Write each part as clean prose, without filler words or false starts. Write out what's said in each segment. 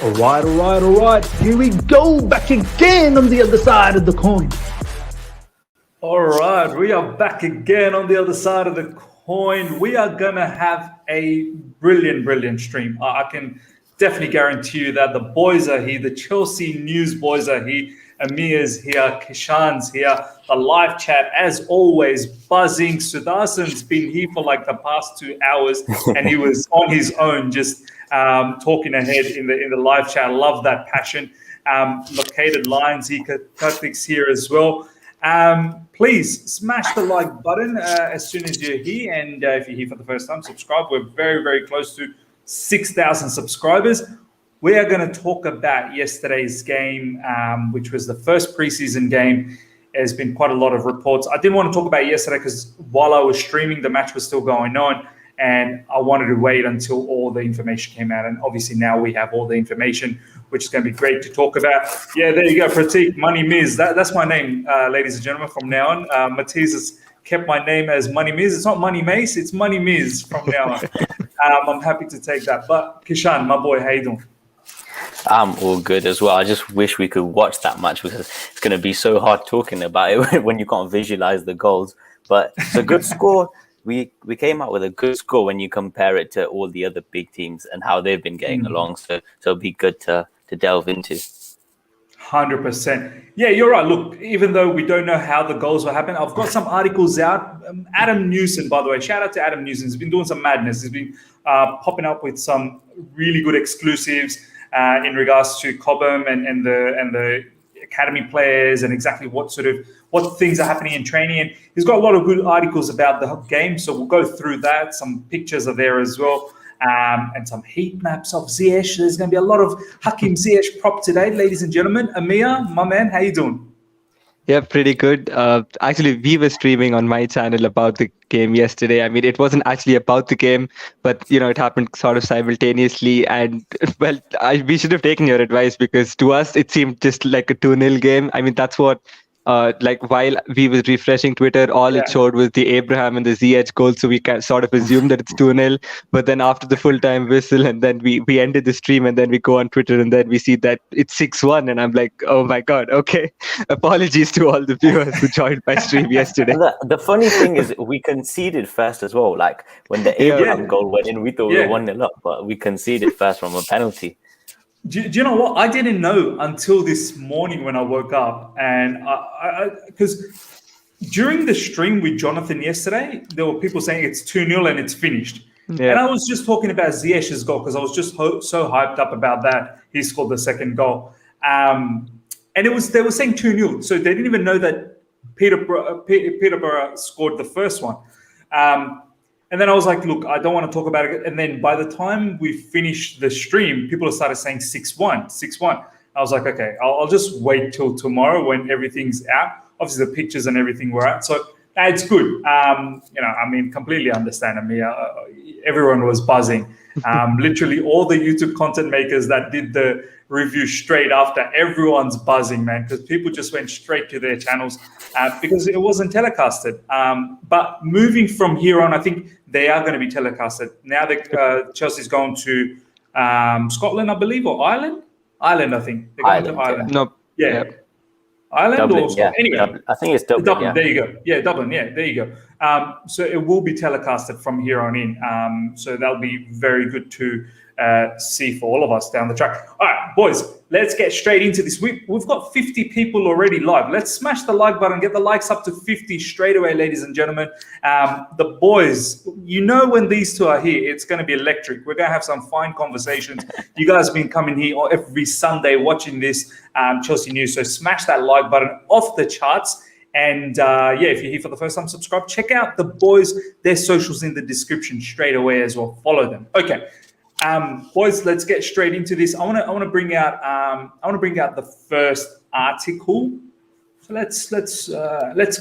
All right. Here we go, back again on the other side of the coin. All right, we are back again on the other side of the coin. We are going to have a brilliant stream. I can definitely guarantee you that the boys are here. The Chelsea news boys are here. Ameya's here. Kishan's here. The live chat, as always, buzzing. Sudarsan's been here for like the past 2 hours, and he was on his own, just talking ahead in the live chat. I love that passion. Located Lions, he Karthik's here as well. Please smash the like button as soon as you're here, and if you're here for the first time, subscribe. We're very close to 6,000 subscribers. We are going to talk about yesterday's game, which was the first preseason game. There's been quite a lot of reports. I didn't want to talk about yesterday because while I was streaming, the match was still going on, and I wanted to wait until all the information came out. And obviously now we have all the information, which is going to be great to talk about. Yeah, there you go, Pratik, Money Miz. That's my name, ladies and gentlemen, from now on. Matiz has kept my name as Money Miz. It's not Money Mace, it's Money Miz from now on. I'm happy to take that. But Kishan, my boy, how you doing? I'm all good as well. I just wish we could watch that match because it's going to be so hard talking about it when you can't visualize the goals. But it's a good score. We came out with a good score when you compare it to all the other big teams and how they've been getting along. So it'll be good to delve into. 100%. Yeah, you're right. Look, even though we don't know how the goals will happen, I've got some articles out. Adam Newson, by the way, shout out to Adam Newson. He's been doing some madness. He's been popping up with some really good exclusives in regards to Cobham and the academy players and exactly what things are happening in training. And he's got a lot of good articles about the game. So we'll go through that. Some pictures are there as well. And some heat maps of Ziyech. There's going to be a lot of Hakim Ziyech prop today, ladies and gentlemen. Ameya, my man, how you doing? Yeah, pretty good. Actually, we were streaming on my channel about the game yesterday. I mean, it wasn't actually about the game, but, it happened sort of simultaneously. And, well, we should have taken your advice because to us, it seemed just like a 2-0 game. I mean, that's what... while we was refreshing Twitter, all it showed was the Abraham and the Ziyech goal, so we can sort of assume that it's 2-0. But then after the full-time whistle, and then we ended the stream, and then we go on Twitter, and then we see that it's 6-1, and I'm like, oh my god, okay. Apologies to all the viewers who joined my stream yesterday. The funny thing is, we conceded first as well. Like when the Abraham goal went in, we thought we were 1-0 up, but we conceded first from a penalty. Do you know what? I didn't know until this morning when I woke up. And because during the stream with Jonathan yesterday, there were people saying it's 2-0 and it's finished. Yeah. And I was just talking about Ziyech's goal because I was just so hyped up about that. He scored the second goal. And they were saying 2-0. So they didn't even know that Peterborough scored the first one. And then I was like, look, I don't want to talk about it. And then by the time we finished the stream, people started saying 6-1. I was like, okay, I'll just wait till tomorrow when everything's out. Obviously, the pictures and everything were out. So it's good. Completely understand. Everyone was buzzing. Literally all the YouTube content makers that did the review straight after, everyone's buzzing, man, because people just went straight to their channels because it wasn't telecasted. But moving from here on, I think they are going to be telecasted. Now that Chelsea's going to Scotland, I believe, or Ireland? Ireland, I think. They're going to Ireland. No. Yeah. Yep. Ireland Dublin, or Scotland? Anyway. Dublin. I think it's Dublin. Dublin, there you go. Yeah, Dublin, yeah, there you go. So it will be telecasted from here on in. So that'll be very good to see for all of us down the track. All right, boys, let's get straight into this. We've got 50 people already live. Let's smash the like button, get the likes up to 50 straight away, ladies and gentlemen. The boys, when these two are here, it's going to be electric. We're going to have some fine conversations. You guys have been coming here every Sunday watching this Chelsea news. So smash that like button off the charts. And if you're here for the first time, subscribe. Check out the boys, their socials in the description straight away as well. Follow them. Okay. Boys, let's get straight into this. I want to bring out the first article. So let's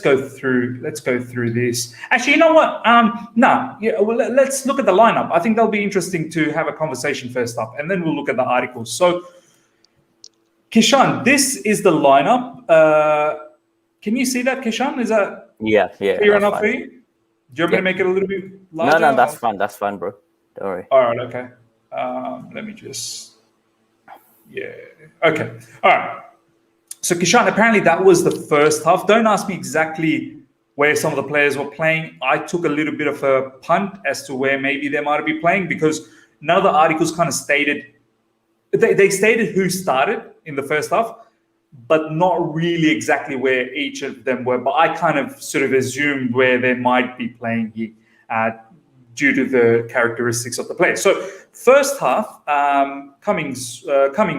go through this. Actually, you know what? Let's look at the lineup. I think that'll be interesting to have a conversation first up, and then we'll look at the articles. So, Kishan, this is the lineup. Can you see that, Kishan? Is that clear enough for you? Do you want me to make it a little bit larger? No, that's fine, bro. Don't worry. All right, okay. Let me just... Yeah. Okay. All right. So, Kishan, apparently that was the first half. Don't ask me exactly where some of the players were playing. I took a little bit of a punt as to where maybe they might be playing because none of the articles kind of stated. They stated who started in the first half, but not really exactly where each of them were. But I kind of sort of assumed where they might be playing here due to the characteristics of the play. So first half, Cumming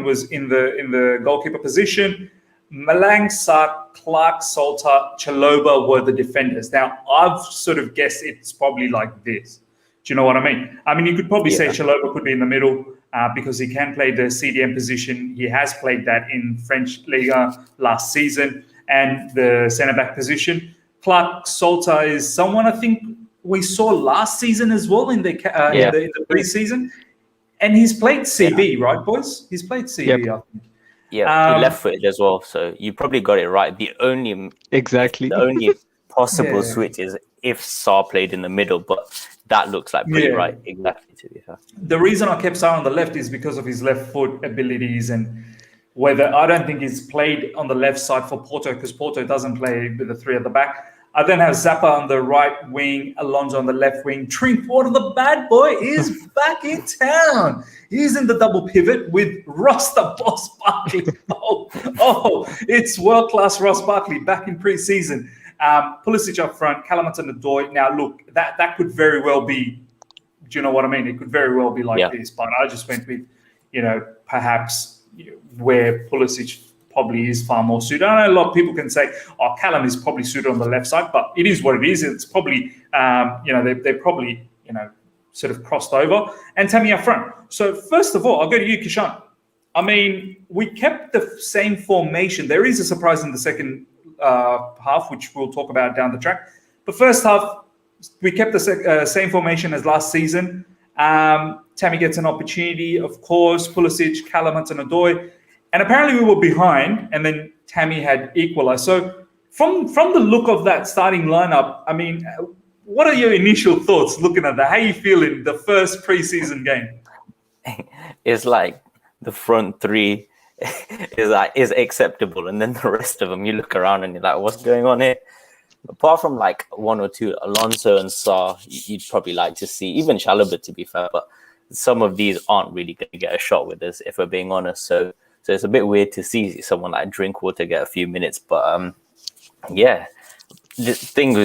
was in the goalkeeper position. Malang Sarr, Clark, Salter, Chalobah were the defenders. Now, I've sort of guessed it's probably like this. Do you know what I mean? I mean, you could probably say Chalobah could be in the middle because he can play the CDM position. He has played that in French Liga last season, and the centre-back position. Clark Salter is someone I think we saw last season as well in the pre-season. And he's played CB, right, boys? He's played CB, I think. Yeah, he left-footed as well, so you probably got it right. The only possible switch is if Sarr played in the middle, but that looks like pretty right, exactly, to be fair. The reason I kept Sarr on the left is because of his left foot abilities and whether I don't think he's played on the left side for Porto because Porto doesn't play with the three at the back. I then have Zappa on the right wing, Alonso on the left wing. Drinkwater, the bad boy, is back in town. He's in the double pivot with Ross the Boss Barkley. It's world-class Ross Barkley back in pre-season. Pulisic up front, Hudson-Odoi. Now, look, that could very well be, do you know what I mean? It could very well be like this, but I just went with, perhaps where Pulisic probably is far more suited. I know a lot of people can say, Callum is probably suited on the left side, but it is what it is. It's probably, they're probably, sort of crossed over. And Tammy up front. So first of all, I'll go to you, Kishan. I mean, we kept the same formation. There is a surprise in the second half, which we'll talk about down the track. But first half, we kept the same formation as last season. Tammy gets an opportunity, of course. Pulisic, Callum Hudson-Odoi. And apparently we were behind, and then Tammy had equalized. So from the look of that starting lineup, I mean, what are your initial thoughts looking at that? How are you feeling the first preseason game? It's like the front three is acceptable, and then the rest of them, you look around and you're like, what's going on here? Apart from like one or two, Alonso and Sarr, you'd probably like to see, even Chalobah, to be fair, but some of these aren't really going to get a shot with us, if we're being honest. So it's a bit weird to see someone like Drinkwater get a few minutes. But the thing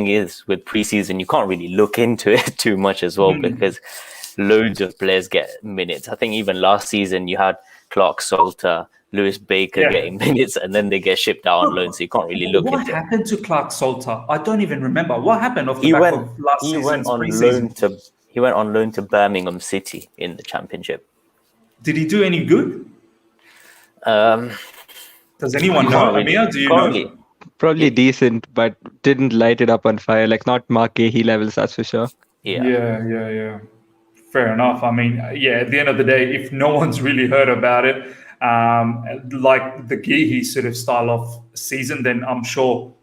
is with preseason, you can't really look into it too much as well because loads of players get minutes. I think even last season you had Clark Salter, Lewis Baker getting minutes, and then they get shipped out on loan, so you can't really look into it. What happened to Clark Salter? I don't even remember. What happened off the back of last season's preseason? He went on loan to Birmingham City in the Championship. Did he do any good? Does anyone know? Ameya, do you know? Probably decent, but didn't light it up on fire. Like not Mark Gahey levels, that's for sure. Yeah. Fair enough. I mean, at the end of the day, if no one's really heard about it, like the Gahey sort of style of season, then I'm sure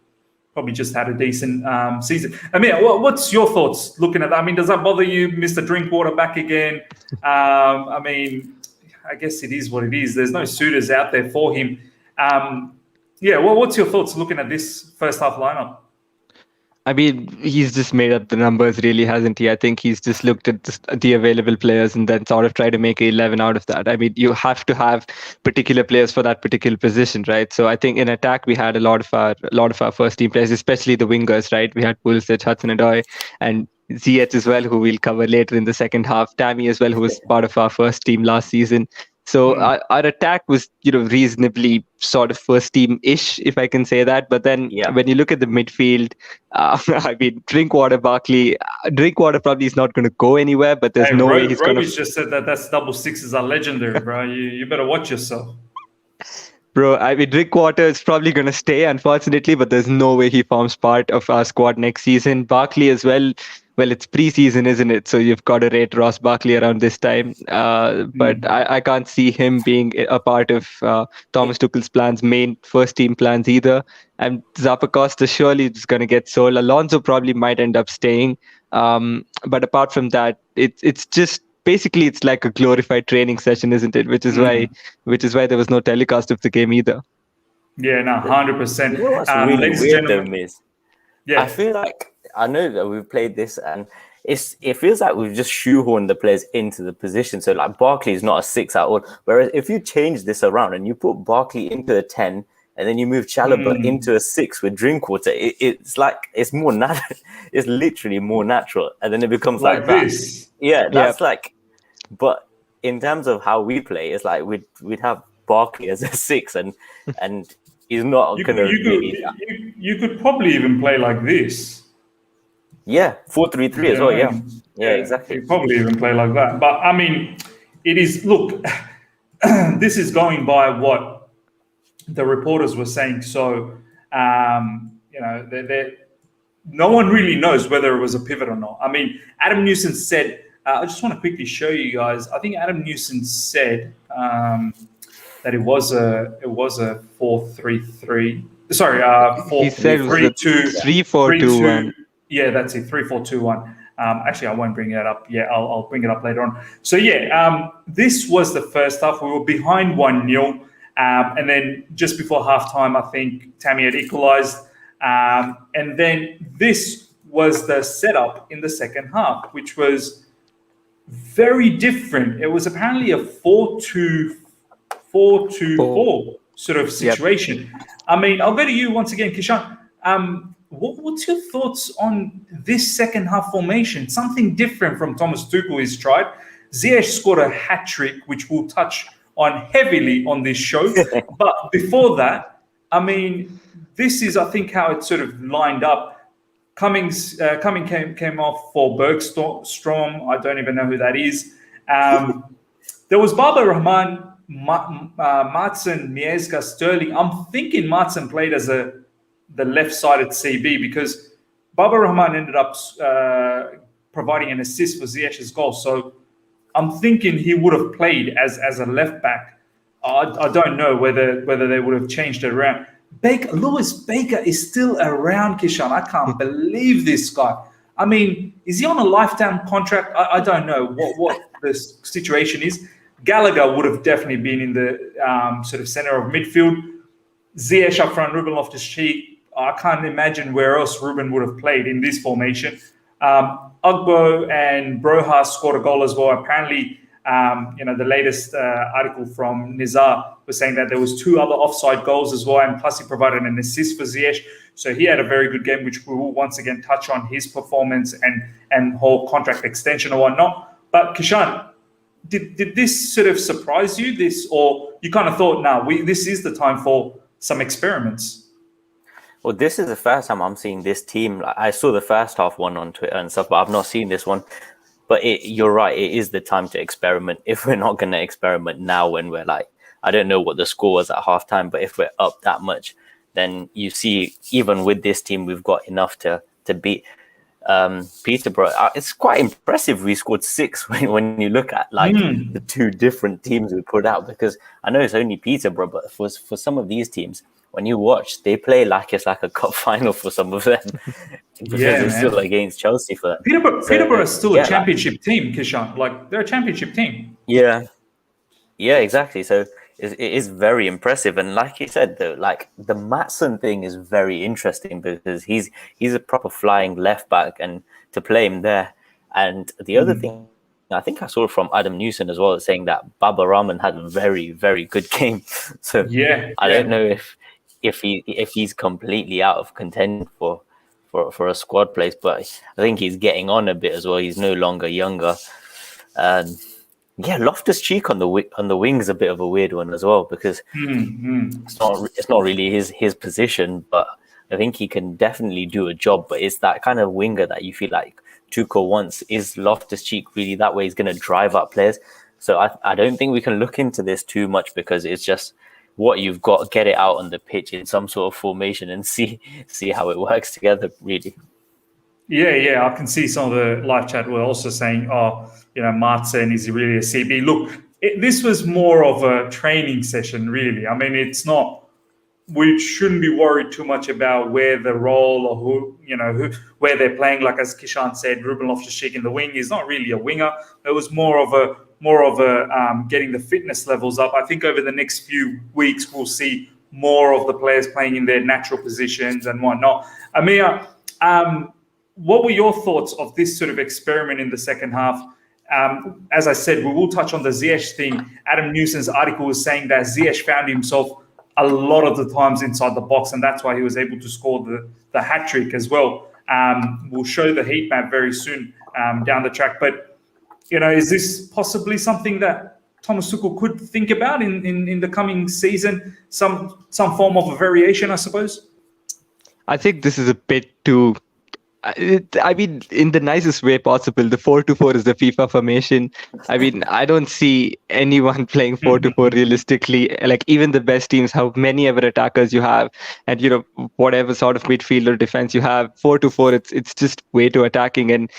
probably just had a decent season. Ameya, what's your thoughts looking at that? I mean, does that bother you, Mr. Drinkwater back again? I mean, I guess it is what it is. There's no suitors out there for him. What's your thoughts looking at this first half lineup? I mean, he's just made up the numbers, really, hasn't he? I think he's just looked at the available players and then sort of tried to make 11 out of that. I mean, you have to have particular players for that particular position, right? So I think in attack, we had a lot of our first team players, especially the wingers, right? We had Pulisic, Hudson-Odoi, and Ziyech as well, who we'll cover later in the second half. Tammy as well, who was part of our first team last season. So our attack was, reasonably sort of first team-ish, if I can say that. But then when you look at the midfield, I mean, Drinkwater, Barkley, Drinkwater probably is not going to go anywhere, but there's no way he's going to... just said that's double sixes are legendary, bro. You better watch yourself. Bro, I mean, Drinkwater is probably going to stay, unfortunately, but there's no way he forms part of our squad next season. Barkley as well. Well, it's pre-season, isn't it? So you've got to rate Ross Barkley around this time. But I can't see him being a part of Thomas Tuchel's main first team plans either. And Zappacosta surely is going to get sold. Alonso probably might end up staying. But apart from that, it's just basically it's like a glorified training session, isn't it? Which is why there was no telecast of the game either. Yeah, no, 100%. You know what's really Ladies and weird though, gentlemen, Miz? yeah. I feel like I know that we've played this, and it feels like we've just shoehorned the players into the position. So like Barkley is not a 6 at all. Whereas if you change this around and you put Barkley into a 10, and then you move Chalobah into a 6 with Drinkwater, it's like it's more natural. It's literally more natural, and then it becomes like this. That. Yeah, that's like. But in terms of how we play, it's like we'd have Barkley as a 6, and he's not going to. You could probably even play like this. Yeah, 4-3-3 as well. Yeah, exactly. You probably even play like that. But I mean, it is. Look, this is going by what the reporters were saying. So, no one really knows whether it was a pivot or not. I mean, Adam Newson said. I just want to quickly show you guys. I think Adam Newson said that it was a 4-3-3. Sorry, 3-4-2-1. Yeah, that's it. 3-4-2-1. Actually, I won't bring that up. Yeah, I'll bring it up later on. So yeah, this was the first half. We were behind 1-0, and then just before halftime, I think Tammy had equalised, and then this was the setup in the second half, which was very different. It was apparently a 4-2-4 sort of situation. Yep. I mean, I'll go to you once again, Kishan. What's your thoughts on this second half formation? Something different from Thomas Tuchel is tried. Ziyech scored a hat-trick, which we'll touch on heavily on this show. But before that, I mean, this is, I think, how it sort of lined up. Cumming came off for Bergstrom. I don't even know who that is. There was Baba Rahman, Martin, Miezga, Sterling. I'm thinking Martin played as the left-sided CB because Baba Rahman ended up providing an assist for Ziyech's goal. So I'm thinking he would have played as a left-back. I don't know whether they would have changed it around. Lewis Baker is still around, Kishan. I can't believe this guy. I mean, is he on a lifetime contract? I don't know what the situation is. Gallagher would have definitely been in the sort of center of midfield. Ziyech up front, Ruben Loftus-Cheek. I can't imagine where else Ruben would have played in this formation. Ugbo and Broja scored a goal as well. Apparently, the latest article from Nizar was saying that there was 2 other offside goals as well, and plus he provided an assist for Ziyech. So he had a very good game, which we will once again touch on his performance and whole contract extension or whatnot. But Kishan, did this sort of surprise you? Or you kind of thought, this is the time for some experiments? Well, this is the first time I'm seeing this team. I saw the first half one on Twitter and stuff, but I've not seen this one. But you're right, it is the time to experiment. If we're not going to experiment now when we're like, I don't know what the score was at halftime, but if we're up that much, then you see, even with this team, we've got enough to beat Peterborough. It's quite impressive we scored 6 when you look at like the 2 different teams we put out, because I know it's only Peterborough, but for some of these teams, when you watch, they play like it's like a cup final for some of them. Because it's still against Chelsea for that. Peterborough is still a championship team, Kishan. Like, they're a championship team. Yeah, exactly. So it is very impressive. And like you said, though, like the Matson thing is very interesting because he's a proper flying left back, and to play him there. And the other thing, I think I saw it from Adam Newson as well, saying that Baba Rahman had a very, very good game. So I don't know if he's completely out of contention for a squad place, but I think he's getting on a bit as well. He's no longer younger. Loftus-Cheek on the wing is a bit of a weird one as well, because it's not really his position, but I think he can definitely do a job. But it's that kind of winger that you feel like Tuchel wants. Is Loftus-Cheek really that way? He's going to drive up players. So I don't think we can look into this too much, because it's just what you've got, get it out on the pitch in some sort of formation and see how it works together, really. Yeah, I can see some of the live chat were also saying, Martin, is he really a CB? Look, this was more of a training session, really. I mean, it's not we shouldn't be worried too much about where the role or where they're playing. Like as Kishan said, Ruben Loftus-Cheek in the wing is not really a winger. It was more of a getting the fitness levels up. I think over the next few weeks we'll see more of the players playing in their natural positions and whatnot. Ameya, what were your thoughts of this sort of experiment in the second half? As I said, we will touch on the Ziyech thing. Adam Newson's article was saying that Ziyech found himself a lot of the times inside the box, and that's why he was able to score the hat-trick as well. We'll show the heat map very soon down the track. But, is this possibly something that Thomas Tuchel could think about in the coming season? Some form of a variation, I suppose? I think this is a bit too... I mean, in the nicest way possible, the 4-2-4 is the FIFA formation. I mean, I don't see anyone playing 4-2-4 realistically. Like, even the best teams, how many ever attackers you have, and whatever sort of midfield or defense you have, 4-2-4, it's just way too attacking. And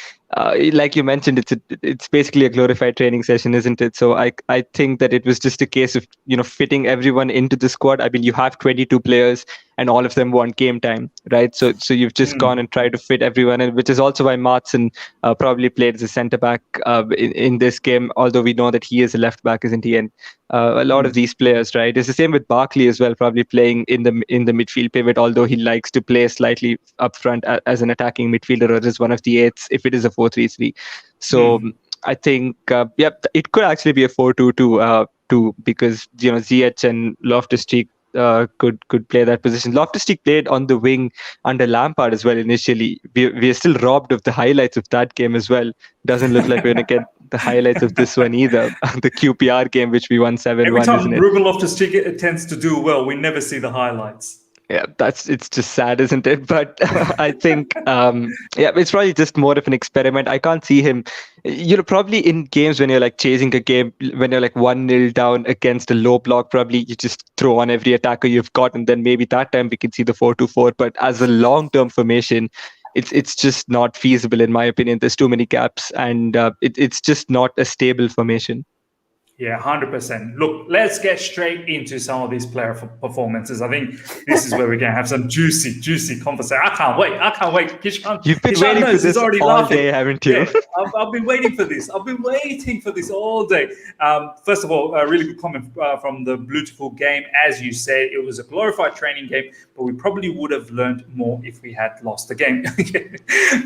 like you mentioned, it's basically a glorified training session, isn't it? So I think that it was just a case of fitting everyone into the squad. I mean, you have 22 players, and all of them want game time, right? So you've just gone and tried to fit everyone in, which is also why Martin probably played as a centre back in this game, although we know that he is a left back, isn't he? And a lot of these players, right? It's the same with Barkley as well, probably playing in the midfield pivot, although he likes to play slightly up front as an attacking midfielder or as one of the eights if it is a 4-3-3. So I think, it could actually be a 4-2-2 because Ziyech and Loftus-Cheek could play that position. Loftus-Cheek played on the wing under Lampard as well initially. We are still robbed of the highlights of that game as well. Doesn't look like we're going to get the highlights of this one either. The QPR game, which we won 7-1, Every time isn't it? Ruben Loftus-Cheek tends to do well, we never see the highlights. Yeah, it's just sad, isn't it? But I think, it's probably just more of an experiment. I can't see him, probably in games when you're like chasing a game, when you're like 1-0 down against a low block, probably you just throw on every attacker you've got, and then maybe that time we can see the 4-2-4. But as a long-term formation, it's just not feasible in my opinion. There's too many gaps, and it's just not a stable formation. Yeah, 100%. Look, let's get straight into some of these player performances. I think this is where we're going to have some juicy conversation. I can't wait. Kishan, You've been Kishan waiting for this all laughing. day, haven't you? Yeah, I've been waiting for this. I've been waiting for this all day. First of all, a really good comment from the Beautiful game. As you said, it was a glorified training game, but we probably would have learned more if we had lost the game.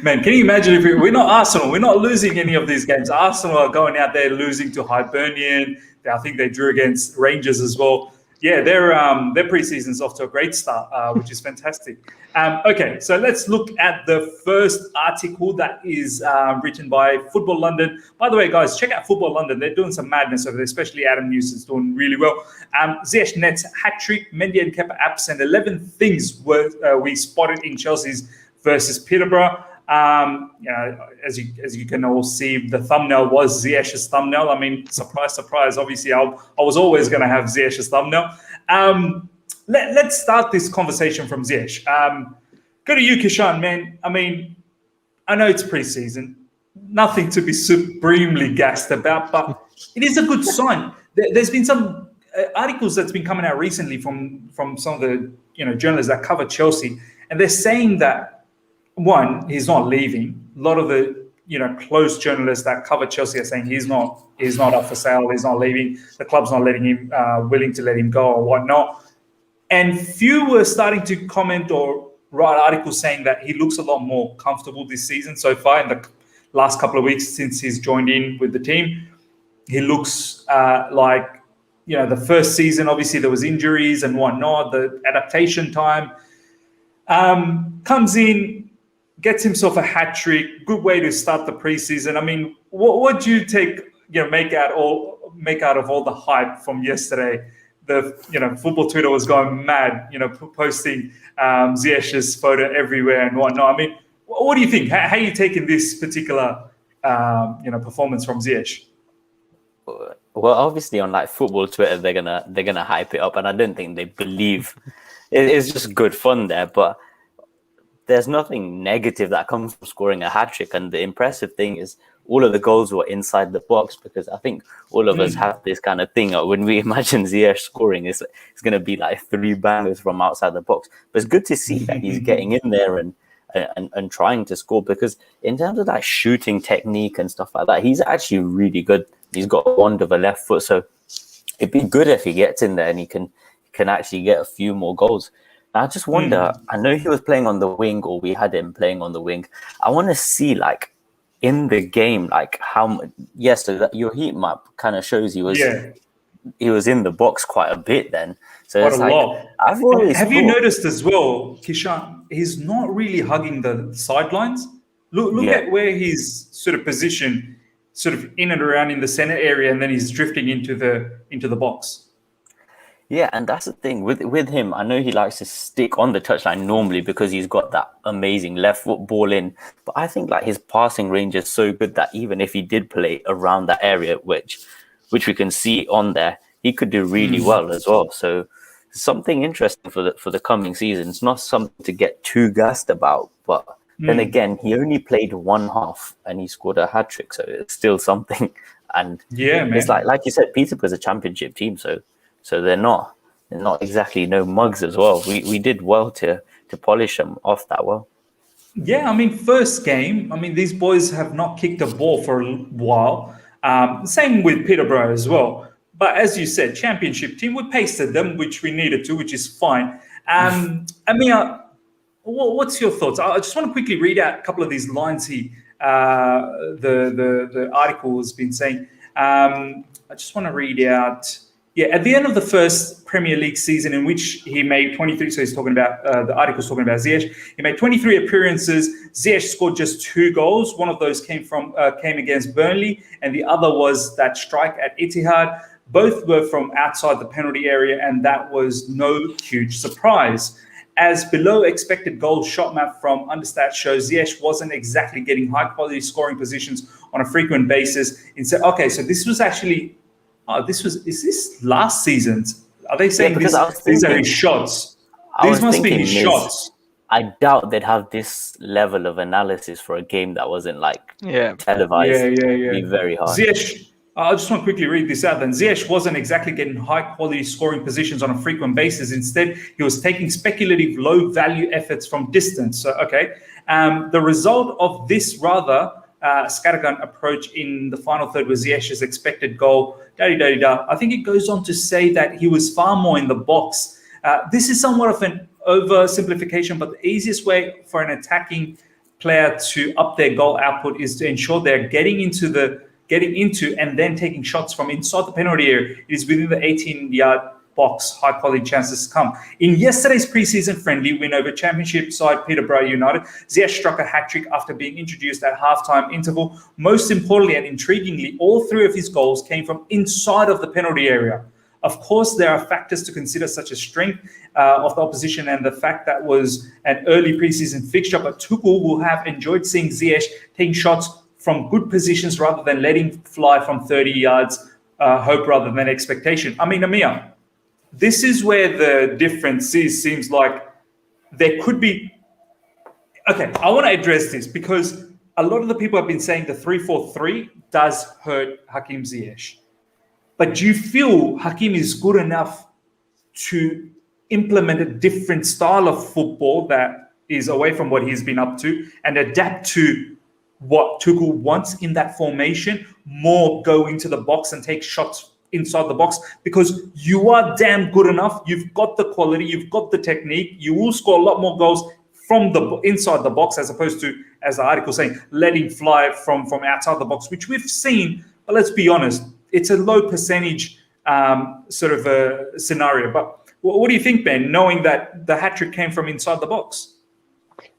Man, can you imagine if we're not Arsenal? We're not losing any of these games. Arsenal are going out there losing to Hibernian. I think they drew against Rangers as well. Yeah, their pre-season's off to a great start, which is fantastic. Okay, so let's look at the first article that is written by Football London. By the way, guys, check out Football London. They're doing some madness over there, especially Adam Newson's doing really well. Ziyech nets hat-trick, Mendy and Kepa absent. 11 things we spotted in Chelsea's versus Peterborough. As you can all see, the thumbnail was Ziyech's thumbnail. I mean, surprise. Obviously, I was always going to have Ziyech's thumbnail. Let's start this conversation from Ziyech. Go to you, Kishan, man. I mean, I know it's pre-season. Nothing to be supremely gassed about, but it is a good sign. There's been some articles that's been coming out recently from some of the journalists that cover Chelsea, and they're saying that, one, he's not leaving. A lot of the close journalists that cover Chelsea are saying he's not up for sale. He's not leaving. The club's not letting him, willing to let him go or whatnot. And few were starting to comment or write articles saying that he looks a lot more comfortable this season so far. In the last couple of weeks since he's joined in with the team, he looks like the first season. Obviously, there was injuries and whatnot. The adaptation time comes in. Gets himself a hat trick. Good way to start the preseason. I mean, what do you make out of all the hype from yesterday? The football Twitter was going mad. Posting Ziyech's photo everywhere and whatnot. I mean, what do you think? How are you taking this particular performance from Ziyech? Well, obviously on like football Twitter, they're gonna hype it up, and I don't think they believe it's just good fun there, but. There's nothing negative that comes from scoring a hat-trick. And the impressive thing is all of the goals were inside the box, because I think all of us have this kind of thing. When we imagine Ziyech scoring, it's going to be like 3 bangers from outside the box. But it's good to see that he's getting in there and trying to score, because in terms of that shooting technique and stuff like that, he's actually really good. He's got a wand of a left foot, so it'd be good if he gets in there and he can actually get a few more goals. Now, I just wonder, I know he was playing on the wing, or we had him playing on the wing. I want to see, like, in the game, like how so that your heat map kind of shows he was in the box quite a bit then. So quite it's a like, lot. I've always Have you noticed as well, Kishan, he's not really hugging the sidelines. Look at where he's sort of positioned, sort of in and around in the center area, and then he's drifting into the box. Yeah, and that's the thing with him. I know he likes to stick on the touchline normally because he's got that amazing left foot ball in. But I think like his passing range is so good that even if he did play around that area, which we can see on there, he could do really well as well. So something interesting for the coming season. It's not something to get too gassed about, but then again, he only played one half and he scored a hat trick, so it's still something. And it's like you said, Peterborough's a championship team, so they're not exactly no mugs as well. We did well to polish them off that well. Yeah, I mean, first game, I mean, these boys have not kicked a ball for a while. Same with Peterborough as well. But as you said, championship team, we pasted them, which we needed to, which is fine. Ameya, what's your thoughts? I just want to quickly read out a couple of these lines the article has been saying. I just want to read out. Yeah, at the end of the first Premier League season in which he made 23, so he's talking about, the article's talking about Ziyech. He made 23 appearances. Ziyech scored just 2 goals. One of those came against Burnley, and the other was that strike at Etihad. Both were from outside the penalty area, and that was no huge surprise. As below expected goal shot map from Understat shows, Ziyech wasn't exactly getting high-quality scoring positions on a frequent basis. Okay, so this was actually... is this last season's? Are they saying these are his shots? These must be his shots. I doubt they'd have this level of analysis for a game that wasn't like televised. It'd be very hard. Ziyech, I just want to quickly read this out then. Ziyech wasn't exactly getting high-quality scoring positions on a frequent basis. Instead, he was taking speculative low-value efforts from distance. So, the result of this rather... scattergun approach in the final third was Ziyech's expected goal. I think it goes on to say that he was far more in the box. This is somewhat of an oversimplification, but the easiest way for an attacking player to up their goal output is to ensure they're getting into and then taking shots from inside the penalty area. It is within the 18-yard box, high-quality chances come. In yesterday's preseason friendly win over championship side Peterborough United, Ziyech struck a hat-trick after being introduced at half-time interval. Most importantly and intriguingly, all 3 of his goals came from inside of the penalty area. Of course, there are factors to consider, such as strength of the opposition and the fact that was an early preseason fixture, but Tuchel will have enjoyed seeing Ziyech taking shots from good positions rather than letting fly from 30 yards, hope rather than expectation. I mean, Ameya, this is where the difference is. Seems like there could be... Okay, I want to address this because a lot of the people have been saying the 3-4-3 does hurt Hakim Ziyech. But do you feel Hakim is good enough to implement a different style of football that is away from what he's been up to and adapt to what Tuchel wants in that formation, more go into the box and take shots inside the box? Because you are damn good enough. You've got the quality, you've got the technique. You will score a lot more goals from the inside the box as opposed to, as the article saying, letting fly from outside the box, which we've seen. But let's be honest, it's a low percentage sort of a scenario. But what do you think, Ben, knowing that the hat-trick came from inside the box?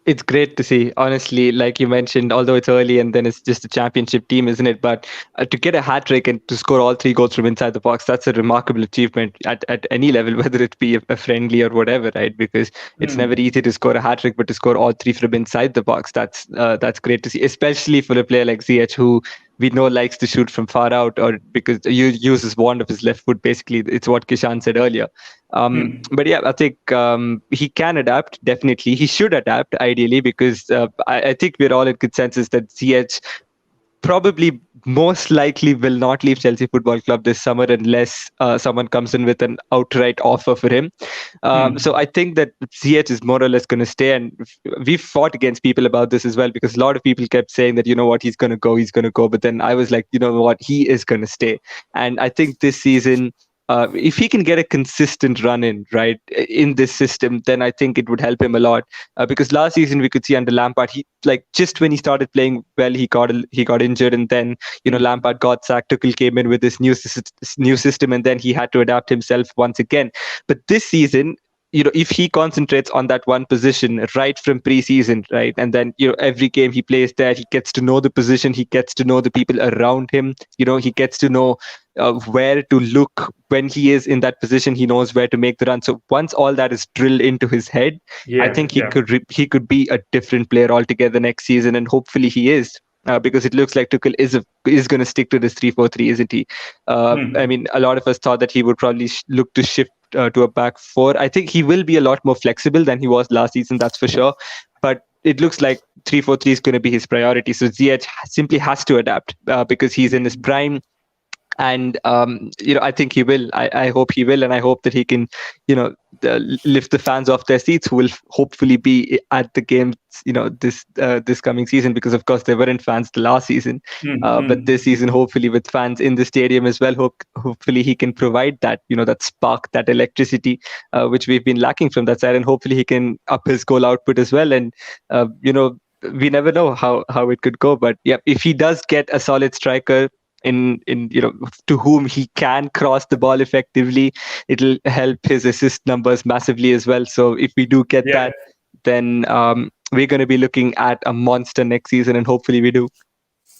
It's great to see, honestly, like you mentioned, although it's early and then it's just a championship team, isn't it? But to get a hat-trick and to score all 3 goals from inside the box, that's a remarkable achievement at any level, whether it be a friendly or whatever, right? Because it's never easy to score a hat-trick, but to score all 3 from inside the box, that's great to see, especially for a player like Ziyech, who we know likes to shoot from far out, or because you use his wand of his left foot. Basically, it's what Kishan said earlier. But yeah, I think he can adapt. Definitely, he should adapt ideally, because I think we're all in consensus that Ziyech probably most likely will not leave Chelsea Football Club this summer unless someone comes in with an outright offer for him. So I think that Ziyech is more or less going to stay. And we've fought against people about this as well, because a lot of people kept saying that, you know what, he's going to go, he's going to go. But then I was like, you know what, he is going to stay. And I think this season, if he can get a consistent run in, right, in this system, then I think it would help him a lot. Because last season we could see under Lampard, he, like, just when he started playing well, he got injured, and then, you know, Lampard got sacked. Tuchel came in with this new system, and then he had to adapt himself once again. But this season, you know, if he concentrates on that one position right from pre-season, right, and then, you know, every game he plays there, he gets to know the position, he gets to know the people around him, you know, he gets to know where to look when he is in that position. He knows where to make the run. So once all that is drilled into his head, I think he could be a different player altogether next season, and hopefully he is. Because it looks like Tuchel is going to stick to this 3-4-3, isn't he? I mean, a lot of us thought that he would probably look to shift to a back four. I think he will be a lot more flexible than he was last season, that's for sure. But it looks like 3-4-3 is going to be his priority. So Ziyech simply has to adapt because he's in his prime. And, you know, I think he will. I hope he will. And I hope that he can, you know, lift the fans off their seats, who will hopefully be at the games, you know, this coming season, because, of course, there weren't fans the last season. But this season, hopefully with fans in the stadium as well, hopefully he can provide that, you know, that spark, that electricity, which we've been lacking from that side. And hopefully he can up his goal output as well. And, you know, we never know how it could go. But yeah, if he does get a solid striker, in you know, to whom he can cross the ball effectively, it'll help his assist numbers massively as well. So if we do get that, then we're going to be looking at a monster next season, and hopefully we do.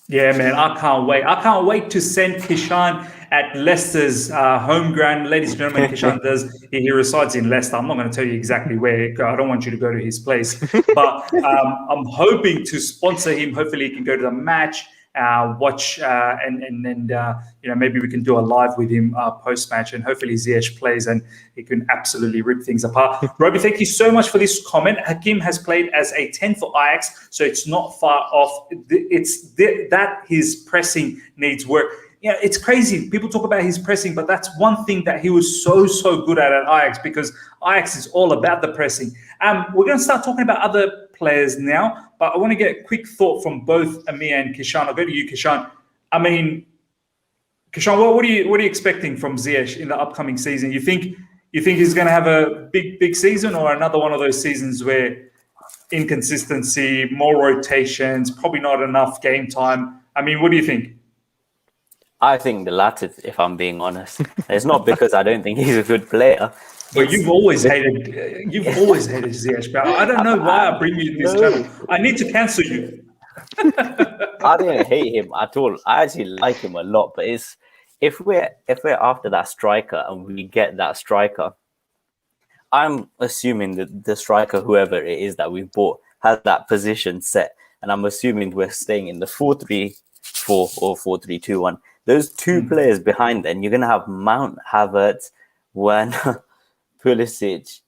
Yeah, man, I can't wait. I can't wait to send Kishan at Leicester's home ground. Ladies and gentlemen, Kishan he resides in Leicester. I'm not going to tell you exactly where. I don't want you to go to his place. But I'm hoping to sponsor him. Hopefully he can go to the match, watch, and you know, maybe we can do a live with him post-match, and hopefully Ziyech plays and he can absolutely rip things apart. Robbie, thank you so much for this comment. Hakim has played as a 10 for Ajax, so it's not far off. It's that his pressing needs work. You know, it's crazy. People talk about his pressing, but that's one thing that he was so good at Ajax, because Ajax is all about the pressing. We're going to start talking about other players now, but I want to get a quick thought from both Ameya and Kishan. I'll go to you, Kishan. I mean, Kishan, what are you expecting from Ziyech in the upcoming season? You think he's going to have a big season, or another one of those seasons where inconsistency, more rotations, probably not enough game time? I mean, what do you think? I think the latter, if I'm being honest. It's not because I don't think he's a good player. But you've always hated Ziyech, bro. I don't know why I bring you to this channel. I need to cancel you. I didn't hate him at all. I actually like him a lot. But it's if we're after that striker and we get that striker, I'm assuming that the striker, whoever it is that we've bought, has that position set, and I'm assuming we're staying in the 4-3-4 or 4-3-2-1. Those two players behind, then you're gonna have Mount, Havertz, Werner, Pulisic,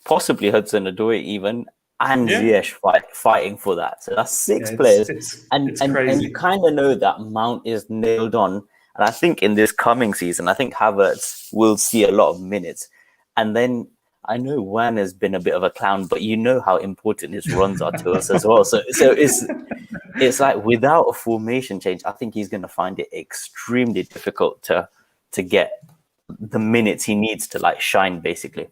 possibly Hudson-Odoi even, and Ziyech fighting for that. So that's six players. And you kind of know that Mount is nailed on. And I think in this coming season, I think Havertz will see a lot of minutes. And then I know Werner's been a bit of a clown, but you know how important his runs are to us as well. So it's like, without a formation change, I think he's going to find it extremely difficult to get the minutes he needs to like shine, basically.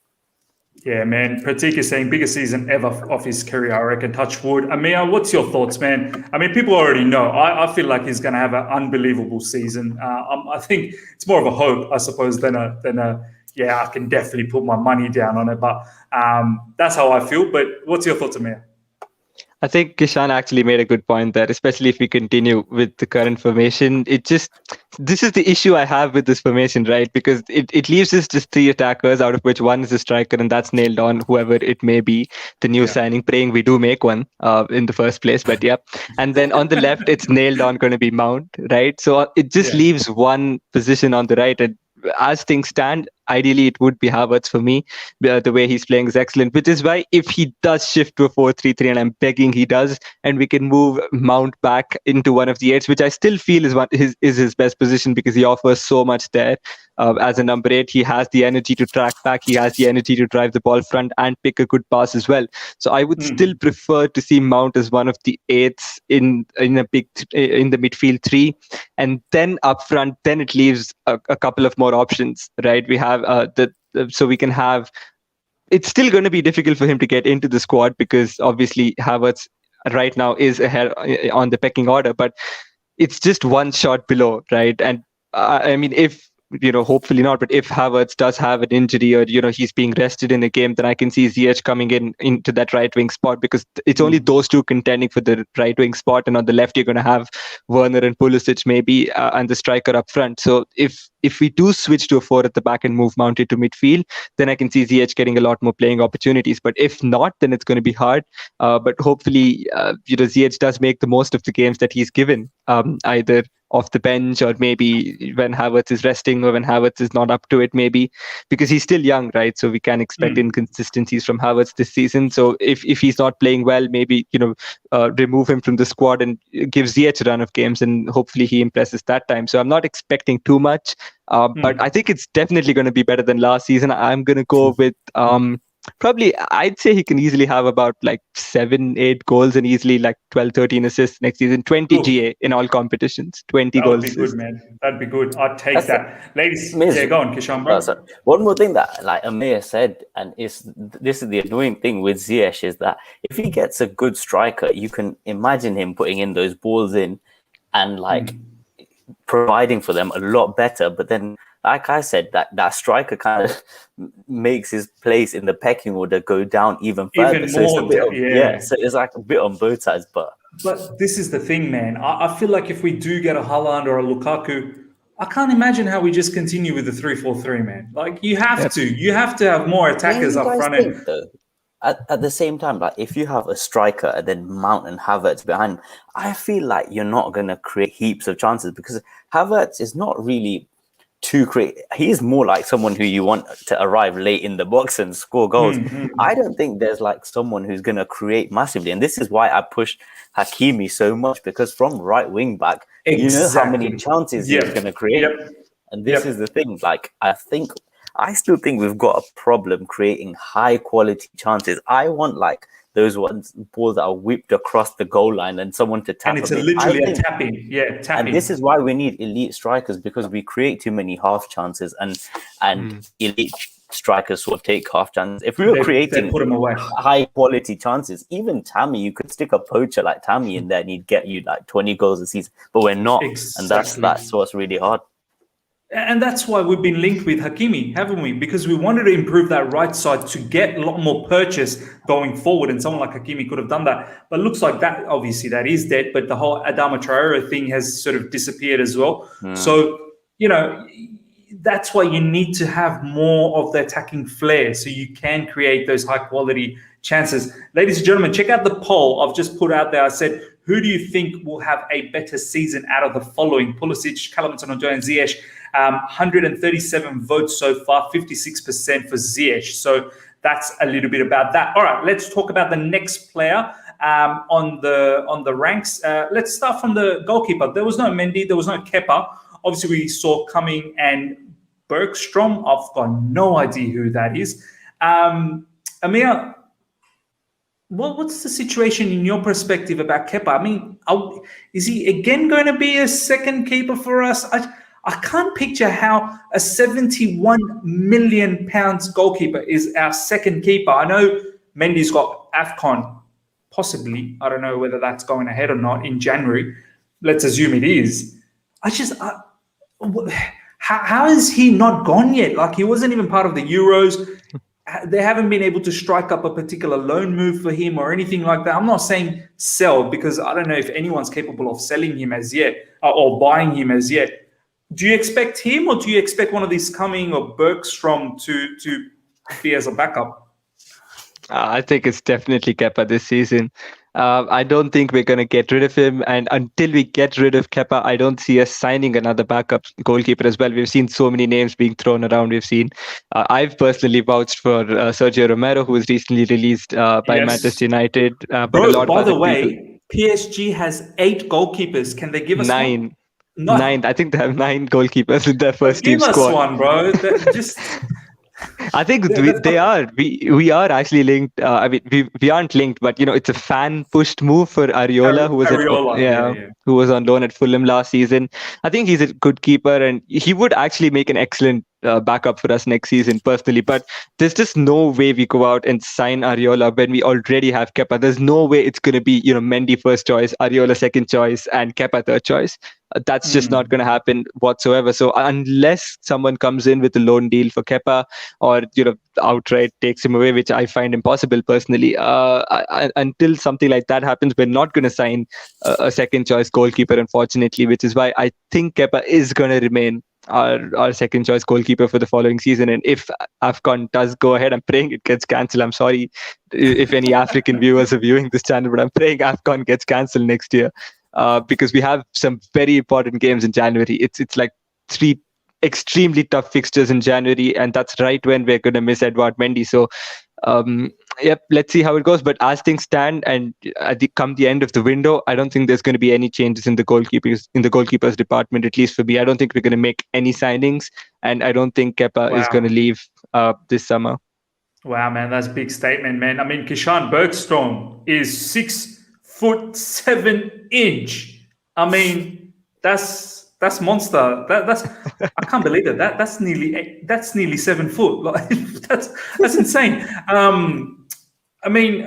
Yeah, man. Pratik is saying biggest season ever of his career, I reckon. Touch wood. Ameya, what's your thoughts, man? I mean, people already know. I feel like he's going to have an unbelievable season. I think it's more of a hope, I suppose, than a yeah, I can definitely put my money down on it. But that's how I feel. But what's your thoughts, Ameya? I think Kishan actually made a good point there, especially if we continue with the current formation. This is the issue I have with this formation, right? Because it leaves us just three attackers, out of which one is a striker, and that's nailed on, whoever it may be, the new signing, praying we do make one in the first place. But yeah. And then on the left, it's nailed on going to be Mount, right? So it just leaves one position on the right. And as things stand, ideally it would be Havertz for me. The way he's playing is excellent, which is why if he does shift to a 4-3-3, and I'm begging he does, and we can move Mount back into one of the eights, which I still feel is his best position because he offers so much there. As a number 8, he has the energy to track back, he has the energy to drive the ball front and pick a good pass as well. So I would still prefer to see Mount as one of the eights in the midfield 3, and then up front, then it leaves a couple of more options, right? We have so we can have. It's still going to be difficult for him to get into the squad because obviously Havertz right now is ahead on the pecking order, but it's just one shot below, right? And I mean, if hopefully not, but if Havertz does have an injury or he's being rested in a game, then I can see Ziyech coming into that right wing spot, because it's only those two contending for the right wing spot, and on the left you're going to have Werner and Pulisic maybe, and the striker up front. So if we do switch to a 4 at the back and move Mount into midfield, then I can see Ziyech getting a lot more playing opportunities. But if not, then it's going to be hard. But hopefully, Ziyech does make the most of the games that he's given, either off the bench or maybe when Havertz is resting or when Havertz is not up to it, maybe, because he's still young, right? So we can expect inconsistencies from Havertz this season. So if he's not playing well, maybe remove him from the squad and give Ziyech a run of games, and hopefully he impresses that time. So I'm not expecting too much, but I think it's definitely going to be better than last season. I'm going to go with probably, I'd say he can easily have about like 7-8 goals and easily like 12-13 assists next season. 20 GA in all competitions. 20 goals. That'd be good, man. That'd be good. I'd take that. Ladies, go on, Kishan, bro. One more thing that like Ameya said, and this is the annoying thing with Ziyech, is that if he gets a good striker, you can imagine him putting in those balls in and like providing for them a lot better. But then, like I said, that striker kind of makes his place in the pecking order go down even further. Even more, so it's like a bit on both sides. But this is the thing, man. I feel like if we do get a Haaland or a Lukaku, I can't imagine how we just continue with the 3-4-3, man. Like you have to have more attackers up front. At the same time, like if you have a striker and then Mount and Havertz behind, I feel like you're not going to create heaps of chances, because Havertz is not really too creative. He's more like someone who you want to arrive late in the box and score goals. I don't think there's like someone who's going to create massively. And this is why I push Hakimi so much, because from right wing back, you know how many chances he's going to create. And this is the thing. Like, I still think we've got a problem creating high quality chances. I want like those balls that are whipped across the goal line and someone to tap. And it's literally a tapping. Yeah, tapping. And this is why we need elite strikers, because we create too many half chances, and elite strikers sort of take half chances. If we were creating high quality chances, even Tammy, you could stick a poacher like Tammy in there and he'd get you like 20 goals a season. But we're not. And that's what's really hard. And that's why we've been linked with Hakimi, haven't we? Because we wanted to improve that right side to get a lot more purchase going forward. And someone like Hakimi could have done that. But it looks like that, obviously, that is dead. But the whole Adama Traore thing has sort of disappeared as well. So, that's why you need to have more of the attacking flair so you can create those high-quality chances. Ladies and gentlemen, check out the poll I've just put out there. I said, who do you think will have a better season out of the following? Pulisic, Hudson-Odoi, and Ziyech. 137 votes so far, 56% for Ziyech. So that's a little bit about that. All right, let's talk about the next player on the ranks. Let's start from the goalkeeper. There was no Mendy, there was no Kepa. Obviously, we saw Cumming and Bergstrom. I've got no idea who that is. Ameya, what's the situation in your perspective about Kepa? I mean, is he again going to be a second keeper for us? I can't picture how a £71 million goalkeeper is our second keeper. I know Mendy's got AFCON, possibly. I don't know whether that's going ahead or not in January. Let's assume it is. How is he not gone yet? Like, he wasn't even part of the Euros. They haven't been able to strike up a particular loan move for him or anything like that. I'm not saying sell, because I don't know if anyone's capable of selling him as yet or buying him as yet. Do you expect him, or do you expect one of these Cumming or Bergstrom to be as a backup? I think it's definitely Kepa this season. I don't think we're going to get rid of him. And until we get rid of Kepa, I don't see us signing another backup goalkeeper as well. We've seen so many names being thrown around. We've seen, I've personally vouched for Sergio Romero, who was recently released by Manchester Yes. United. But a Bro, lot of by the other people, way, PSG has 8 goalkeepers. Can they give us one? nine. No, Nine. I think they have nine goalkeepers in their but first team give us squad. one, bro. That just I think that's they what, are. We are actually linked. I mean, we aren't linked, but it's a fan pushed move for Ariola, who was Ariola. Yeah, yeah. who was on loan at Fulham last season. I think he's a good keeper, and he would actually make an excellent backup for us next season, personally. But there's just no way we go out and sign Ariola when we already have Kepa. There's no way it's going to be Mendy first choice, Ariola second choice, and Kepa third choice. That's just not going to happen whatsoever. So unless someone comes in with a loan deal for Kepa, or outright takes him away, which I find impossible personally. Until something like that happens, we're not going to sign a second choice goalkeeper, unfortunately, which is why I think Kepa is going to remain our second choice goalkeeper for the following season. And if AFCON does go ahead, I'm praying it gets cancelled. I'm sorry if any African viewers are viewing this channel, but I'm praying AFCON gets cancelled next year, because we have some very important games in January. It's like 3 extremely tough fixtures in January, and that's right when we're going to miss Edouard Mendy. So, yep, let's see how it goes. But as things stand, and come the end of the window, I don't think there's going to be any changes in the goalkeepers department. At least for me, I don't think we're going to make any signings, and I don't think Kepa is going to leave this summer. Wow, man, that's a big statement, man. I mean, Kishan Bergstrom is 6'7". I mean, that's monster. That's I can't believe it. That's nearly 7 foot. Like that's insane. I mean,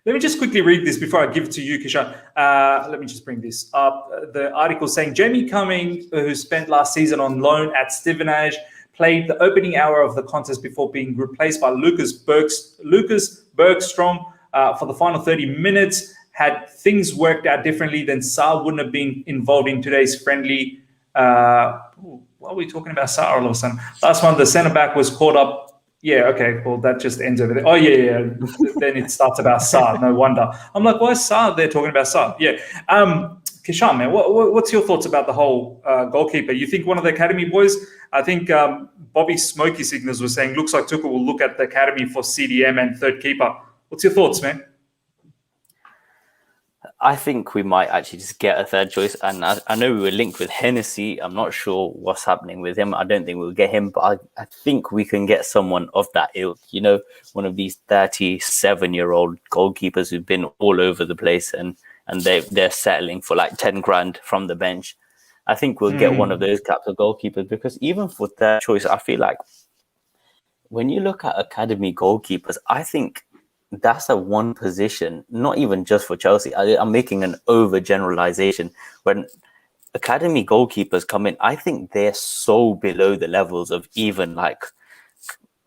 let me just quickly read this before I give it to you, Kishan. Let me just bring this up. The article saying Jamie Cumming, who spent last season on loan at Stevenage, played the opening hour of the contest before being replaced by Lucas Bergstrom for the final 30 minutes. Had things worked out differently, then Sarr wouldn't have been involved in today's friendly. What are we talking about Sarr all of a sudden? Last one, the centre-back was caught up. Yeah, okay, well, that just ends over there. Oh, yeah. Then it starts about Sarr. No wonder. I'm like, why is Sarr there talking about Sarr? Yeah. Kishan, man, what's your thoughts about the whole goalkeeper? You think one of the academy boys, I think Bobby Smoky Signals was saying, looks like Tuchel will look at the academy for CDM and third keeper. What's your thoughts, man? I think we might actually just get a third choice. And I know we were linked with Hennessy. I'm not sure what's happening with him. I don't think we'll get him, but I think we can get someone of that ilk. One of these 37-year-old goalkeepers who've been all over the place and they're settling for like 10 grand from the bench. I think we'll get one of those types of goalkeepers, because even for third choice, I feel like when you look at academy goalkeepers, I think that's a one position, not even just for Chelsea. I'm making an overgeneralization. When academy goalkeepers come in, I think they're so below the levels of even like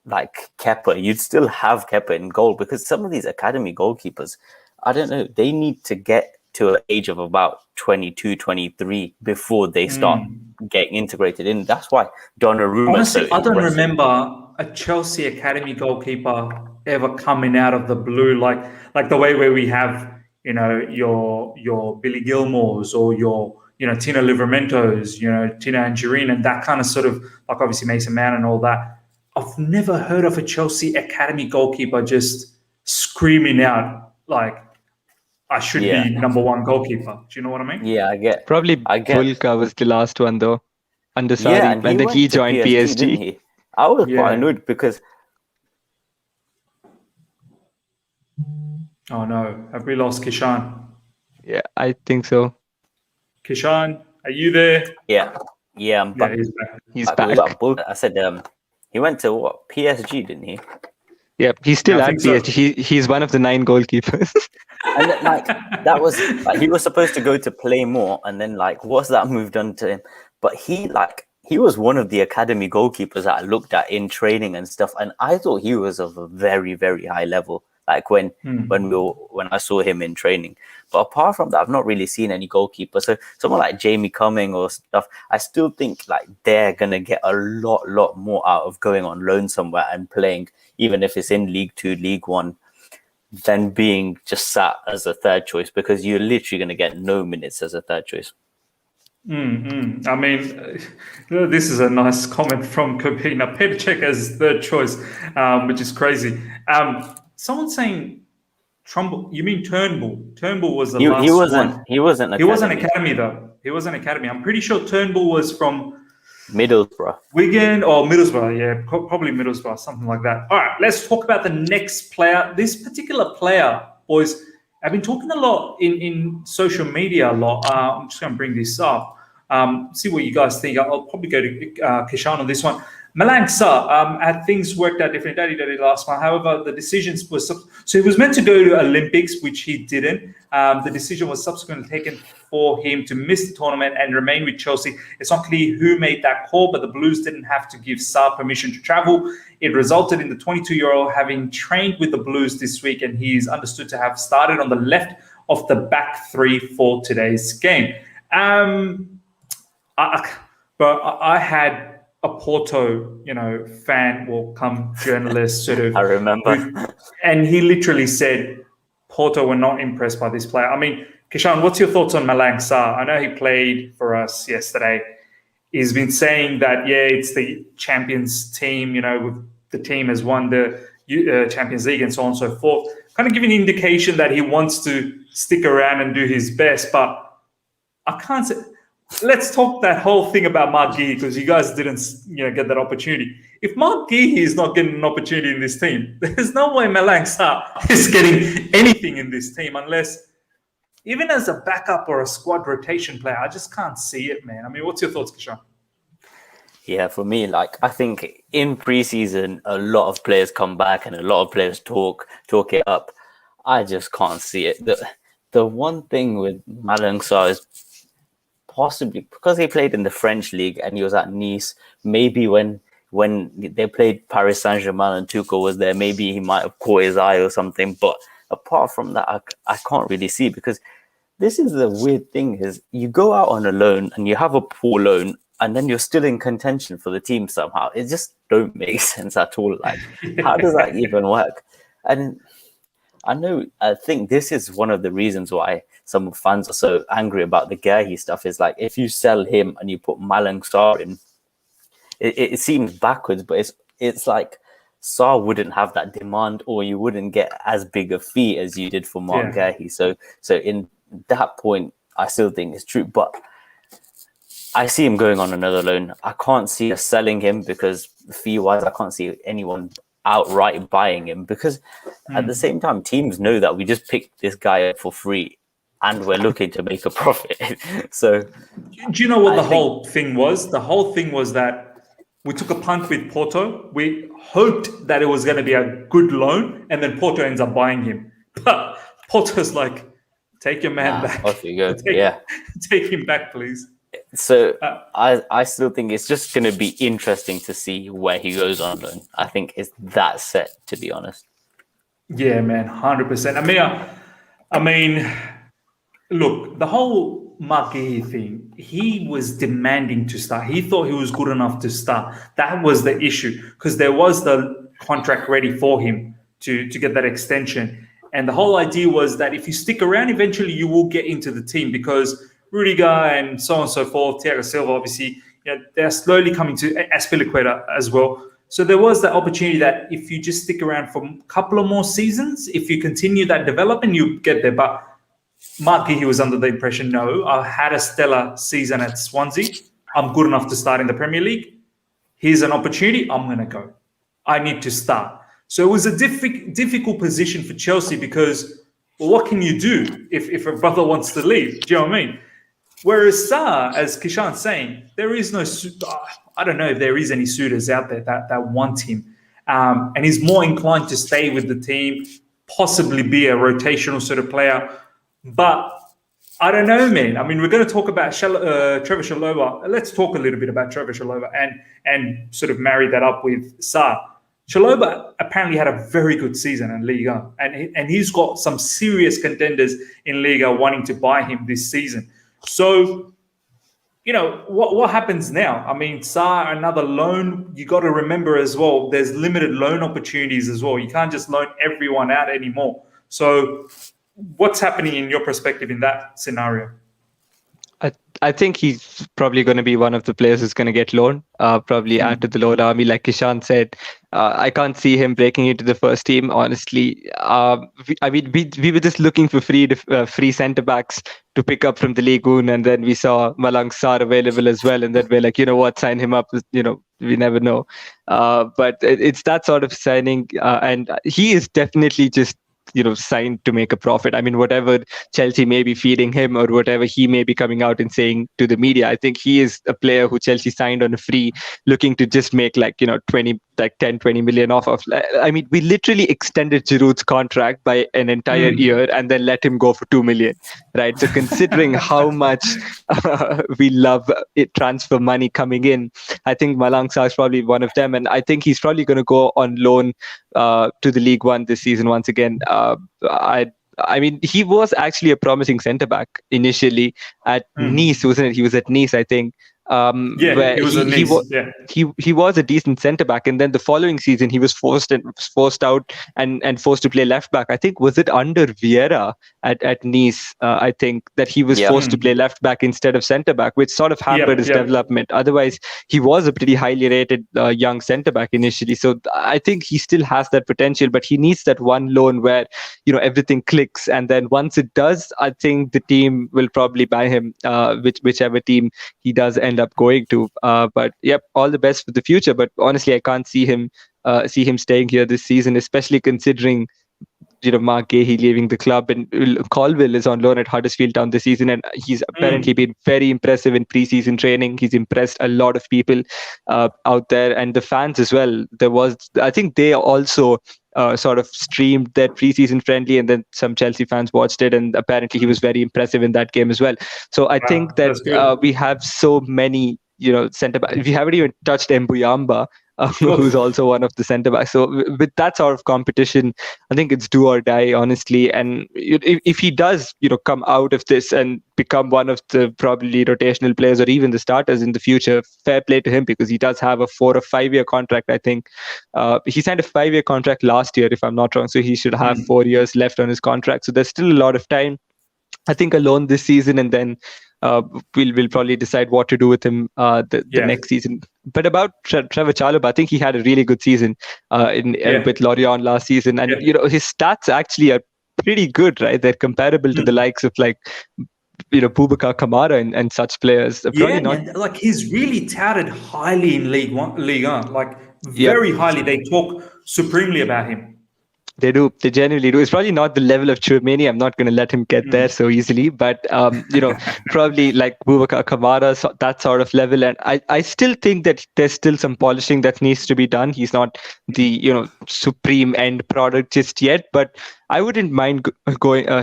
Kepa. You'd still have Kepa in goal, because some of these academy goalkeepers, I don't know, they need to get to an age of about 22, 23 before they start getting integrated in. That's why Donnarumma. Honestly, I don't remember a Chelsea academy goalkeeper ever coming out of the blue, like the way where we have, your Billy Gilmores or your, Tino Livramentos, Tino Angelin, and that kind of sort of, like obviously Mason Mount and all that. I've never heard of a Chelsea academy goalkeeper just screaming out like, I should be number one goalkeeper. Do you know what I mean? Yeah, I get. Probably Vulka was the last one though, under Sarri, and then he joined PSG. didn't he? I was quite annoyed because. Oh no, have we lost Kishan? Yeah, I think so. Kishan, are you there? Yeah, I'm back. Yeah, he's back. I said he went to what, PSG, didn't he? Yeah, he's still at PSG. He's one of the 9 goalkeepers. And that was he was supposed to go to play more, and then what's that move done to him? But he was one of the academy goalkeepers that I looked at in training and stuff, and I thought he was of a very, very high level. When I saw him in training. But apart from that, I've not really seen any goalkeepers. So someone like Jamie Cumming or stuff, I still think they're gonna get a lot more out of going on loan somewhere and playing, even if it's in League 2, League 1. than being just sat as a third choice, because you're literally going to get no minutes as a third choice. I mean, this is a nice comment from Kopina. Petr Cech as third choice, which is crazy. Someone saying Trumbull. You mean Turnbull? Turnbull was the last one. He wasn't academy though. He wasn't academy. I'm pretty sure Turnbull was from Middlesbrough. Wigan or Middlesbrough. Yeah, probably Middlesbrough, something like that. All right, let's talk about the next player. This particular player, boys, I've been talking a lot in social media a lot. I'm just going to bring this up. See what you guys think. I'll probably go to Kishan on this one. Malang Sarr had things worked out differently. Daddy last month. However, the decisions was so he was meant to go to Olympics, which he didn't. The decision was subsequently taken for him to miss the tournament and remain with Chelsea. It's not clear who made that call, but the Blues didn't have to give Sarr permission to travel. It resulted in the 22-year-old having trained with the Blues this week, and he is understood to have started on the left of the back three for today's game. I had a Porto, fan will come journalist sort of. I remember. And he literally said Porto were not impressed by this player. I mean, Kishan, what's your thoughts on Malang Sarr? I know he played for us yesterday. He's been saying that, it's the Champions team, with the team has won the Champions League and so on and so forth. Kind of giving an indication that he wants to stick around and do his best. But I can't say... Let's talk that whole thing about Mark Gehi, because you guys didn't, get that opportunity. If Mark Gehi is not getting an opportunity in this team, there's no way Malang Sarr is getting anything in this team, unless even as a backup or a squad rotation player. I just can't see it, man. I mean, what's your thoughts, Kishan? Yeah, for me, I think in preseason, a lot of players come back and a lot of players talk it up. I just can't see it. The one thing with Malang Sarr is possibly because he played in the French league and he was at Nice. Maybe when they played Paris Saint-Germain and Tuchel was there, maybe he might have caught his eye or something. But apart from that, I can't really see, because this is the weird thing is you go out on a loan and you have a poor loan and then you're still in contention for the team somehow. It just don't make sense at all. Like, how does that even work? And I think this is one of the reasons why some fans are so angry about the Gehi stuff, is like, if you sell him and you put Malang Sarr in, it seems backwards, but it's like Sarr wouldn't have that demand, or you wouldn't get as big a fee as you did for Mark Gehi. So in that point, I still think it's true, but I see him going on another loan. I can't see us selling him, because fee-wise, I can't see anyone outright buying him, because at the same time, teams know that we just picked this guy up for free and we're looking to make a profit. So do you know what the whole thing was? The whole thing was that we took a punt with Porto. We hoped that it was going to be a good loan, and then Porto ends up buying him. But Porto's like, take your man back. Off you go. Take him back, please. So I still think it's just going to be interesting to see where he goes on loan. I think it's that set, to be honest. Yeah, man, 100%. Ameya, I mean, look, the whole Mark Gehi thing, he was demanding to start. He thought he was good enough to start. That was the issue, because there was the contract ready for him to get that extension. And the whole idea was that if you stick around, eventually you will get into the team, because Rudiger and so on and so forth, Thiago Silva, obviously, they're slowly coming to Azpilicueta as well. So there was that opportunity that if you just stick around for a couple of more seasons, if you continue that development, you get there. But Mark Gehi was under the impression, no, I had a stellar season at Swansea. I'm good enough to start in the Premier League. Here's an opportunity. I'm going to go. I need to start. So it was a difficult position for Chelsea, because, well, what can you do if a brother wants to leave? Do you know what I mean? Whereas Sarr, as Kishan's saying, there is no... I don't know if there is any suitors out there that want him. And he's more inclined to stay with the team, possibly be a rotational sort of player. But I don't know, man. I mean, we're going to talk about Trevor Chalobah. Let's talk a little bit about Trevor Chalobah and sort of marry that up with Sarr. Chalobah apparently had a very good season in Liga, and he's got some serious contenders in Liga wanting to buy him this season. So, what happens now? I mean, Sarr, another loan. You got to remember as well, there's limited loan opportunities as well. You can't just loan everyone out anymore. So what's happening in your perspective in that scenario? I think he's probably going to be one of the players who's going to get loaned, probably add to the loan army. Like Kishan said, I can't see him breaking into the first team, honestly. We were just looking for free centre backs to pick up from the League One, and then we saw Malang Sarr available as well, and then we're like, you know what, sign him up. We never know. But it's that sort of signing, and he is definitely just signed to make a profit. I mean, whatever Chelsea may be feeding him or whatever he may be coming out and saying to the media, I think he is a player who Chelsea signed on a free, looking to just make 10-20 million off of. I mean, we literally extended Giroud's contract by an entire year and then let him go for 2 million, right? So considering how much we love transfer money coming in, I think Malang Sarr is probably one of them, and I think he's probably going to go on loan to the League One this season once again. I mean, he was actually a promising centre back initially at Nice, wasn't it? He was at Nice, I think. He was at Nice. He was a decent centre back, and then the following season he was forced out and forced to play left back. I think, was it under Vieira at Nice? I think that he was forced to play left back instead of centre back, which sort of hampered his development. Otherwise, he was a pretty highly rated young centre back initially. So I think he still has that potential, but he needs that one loan where everything clicks, and then once it does, I think the team will probably buy him, whichever team he does end up going to. But all the best for the future. But honestly, I can't see him staying here this season, especially considering Mark Gahey leaving the club, and Colville is on loan at Huddersfield Town this season, and he's apparently been very impressive in pre-season training. He's impressed a lot of people out there, and the fans as well. I think they also sort of streamed their pre-season friendly, and then some Chelsea fans watched it, and apparently he was very impressive in that game as well. So I think that we have so many centre backs. We haven't even touched Mbuyamba, who's also one of the centre backs. So with that sort of competition, I think it's do or die, honestly. And if he does, come out of this and become one of the probably rotational players or even the starters in the future, fair play to him, because he does have a 4 or 5 year contract. I think he signed a 5-year contract last year, if I'm not wrong. So he should have 4 years left on his contract. So there's still a lot of time. I think a loan this season, and then we'll probably decide what to do with him the next season. But about Trevor Chalobah, I think he had a really good season with Lorient last season, and his stats actually are pretty good, right? They're comparable to the likes of Boubacar Kamara and such players. He's really touted highly in League 1, very highly. They talk supremely about him. They do. They genuinely do. It's probably not the level of Chouameni. I'm not going to let him get there so easily. But, probably like Boubacar Kamara, so that sort of level. And I still think that there's still some polishing that needs to be done. He's not the, supreme end product just yet. But I wouldn't mind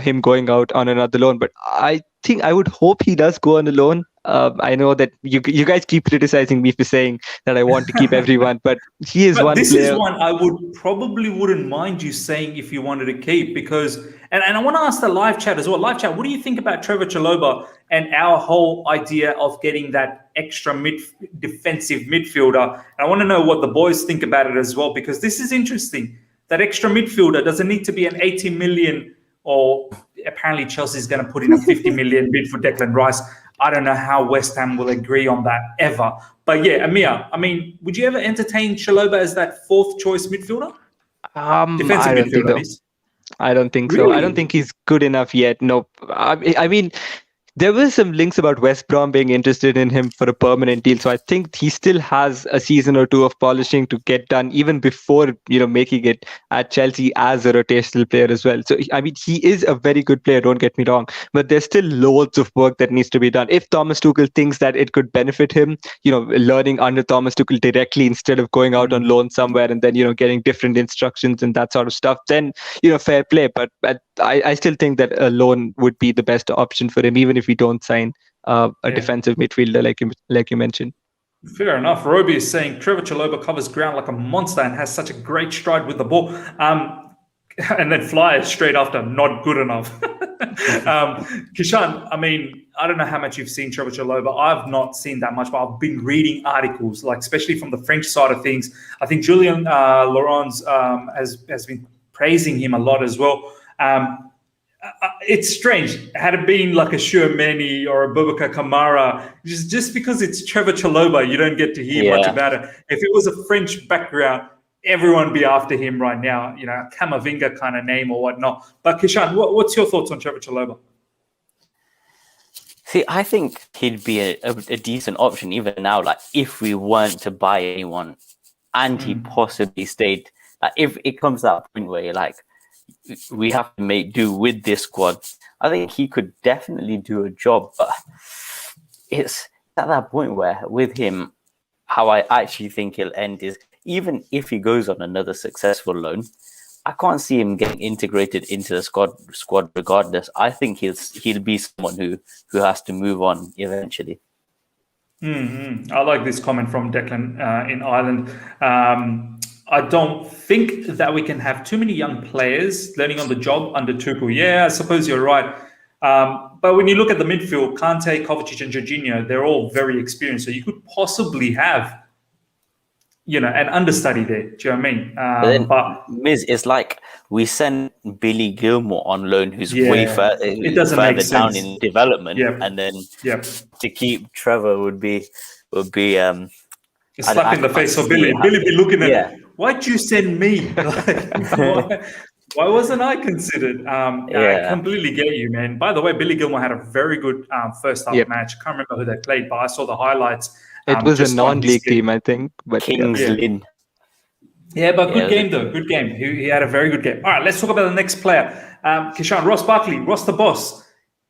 him going out on another loan. But I would hope he does go on a loan. I know that you guys keep criticizing me for saying that I want to keep everyone, but he is one player. This is one I wouldn't mind you saying if you wanted to keep, because and I want to ask the live chat as well. Live chat, what do you think about Trevor Chalobah and our whole idea of getting that extra defensive midfielder? And I want to know what the boys think about it as well, because this is interesting. That extra midfielder doesn't need to be an 80 million, or apparently Chelsea's going to put in a 50 million bid for Declan Rice. I don't know how West Ham will agree on that ever. But Ameya, I mean, would you ever entertain Chalobah as that 4th choice midfielder? Defensive midfielder, I don't think so. I don't think he's good enough yet. No, I mean, there were some links about West Brom being interested in him for a permanent deal. So I think he still has a season or two of polishing to get done, even before, making it at Chelsea as a rotational player as well. So, I mean, he is a very good player, don't get me wrong, but there's still loads of work that needs to be done. If Thomas Tuchel thinks that it could benefit him, learning under Thomas Tuchel directly instead of going out on loan somewhere and then, getting different instructions and that sort of stuff, then, fair play. But I still think that a loan would be the best option for him, even if we don't sign a defensive midfielder like you mentioned. Fair enough. Roby is saying Trevor Chalobah covers ground like a monster and has such a great stride with the ball. And then flies straight after, not good enough. Kishan, I mean, I don't know how much you've seen Trevor Chalobah. I've not seen that much, but I've been reading articles, especially from the French side of things. I think Julien Laurens has been praising him a lot as well. It's strange. Had it been like a Shuameni or a Boubacar Kamara, just because it's Trevor Chalobah, you don't get to hear much about it. If it was a French background, everyone would be after him right now, Camavinga kind of name or whatnot. But Kishan, what's your thoughts on Trevor Chalobah? See, I think he'd be a decent option even now, like if we weren't to buy anyone and he possibly stayed. Like if it comes to that point where you're like, we have to make do with this squad, I think he could definitely do a job. But it's at that point where with him, how I actually think he'll end is even if he goes on another successful loan, I can't see him getting integrated into the squad regardless. I think he'll be someone who has to move on eventually. I like this comment from Declan in Ireland. I don't think that we can have too many young players learning on the job under Tuchel. Yeah, I suppose you're right. But when you look at the midfield, Kante, Kovacic, and Jorginho, they're all very experienced. So you could possibly have, an understudy there. Do you know what I mean? But Miz, it's like we sent Billy Gilmore on loan, who's way further down in development, and then to keep Trevor would be a slap in the face for Billy. Billy be looking at, why'd you send me? Why wasn't I considered? I completely get you, man. By the way, Billy Gilmore had a very good first half match. I can't remember who they played, but I saw the highlights. It was a non-league team, I think. But Kings Lynn. Yeah, but good game, though. Good game. He had a very good game. All right, let's talk about the next player. Kishan, Ross Barkley, Ross the boss.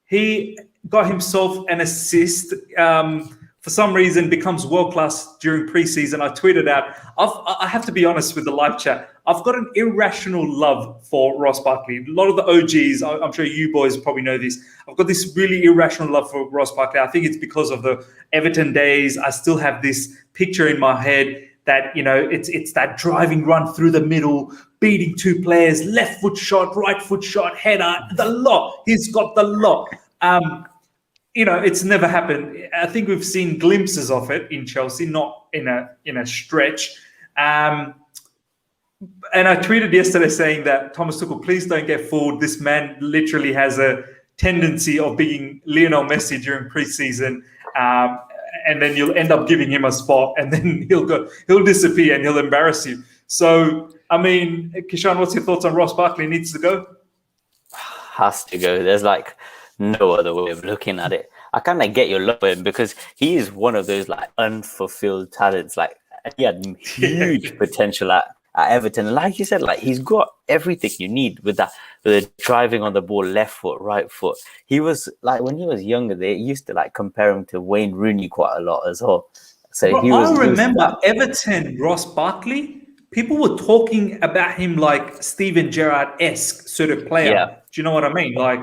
He got himself an assist. For some reason, becomes world-class during preseason. I tweeted out, I have to be honest with the live chat. I've got an irrational love for Ross Barkley. A lot of the OGs, I'm sure you boys probably know this. I've got this really irrational love for Ross Barkley. I think it's because of the Everton days. I still have this picture in my head that, it's that driving run through the middle, beating two players, left foot shot, right foot shot, header, the lot. He's got the lot. It's never happened. I think we've seen glimpses of it in Chelsea, not in a stretch. And I tweeted yesterday saying that, Thomas Tuchel, please don't get fooled. This man literally has a tendency of being Lionel Messi during preseason. And then you'll end up giving him a spot and then he'll disappear and he'll embarrass you. So, I mean, Kishan, what's your thoughts on Ross Barkley? Needs to go? Has to go. There's like no other way of looking at it. I kind of get your love for him because he is one of those like unfulfilled talents. Like he had huge potential at Everton. Like you said, like he's got everything you need with the driving on the ball, left foot, right foot. He was like when he was younger, they used to like compare him to Wayne Rooney quite a lot as well. So I remember Everton, Ross Barkley. People were talking about him like Steven Gerrard-esque sort of player. Yeah. Do you know what I mean? Like,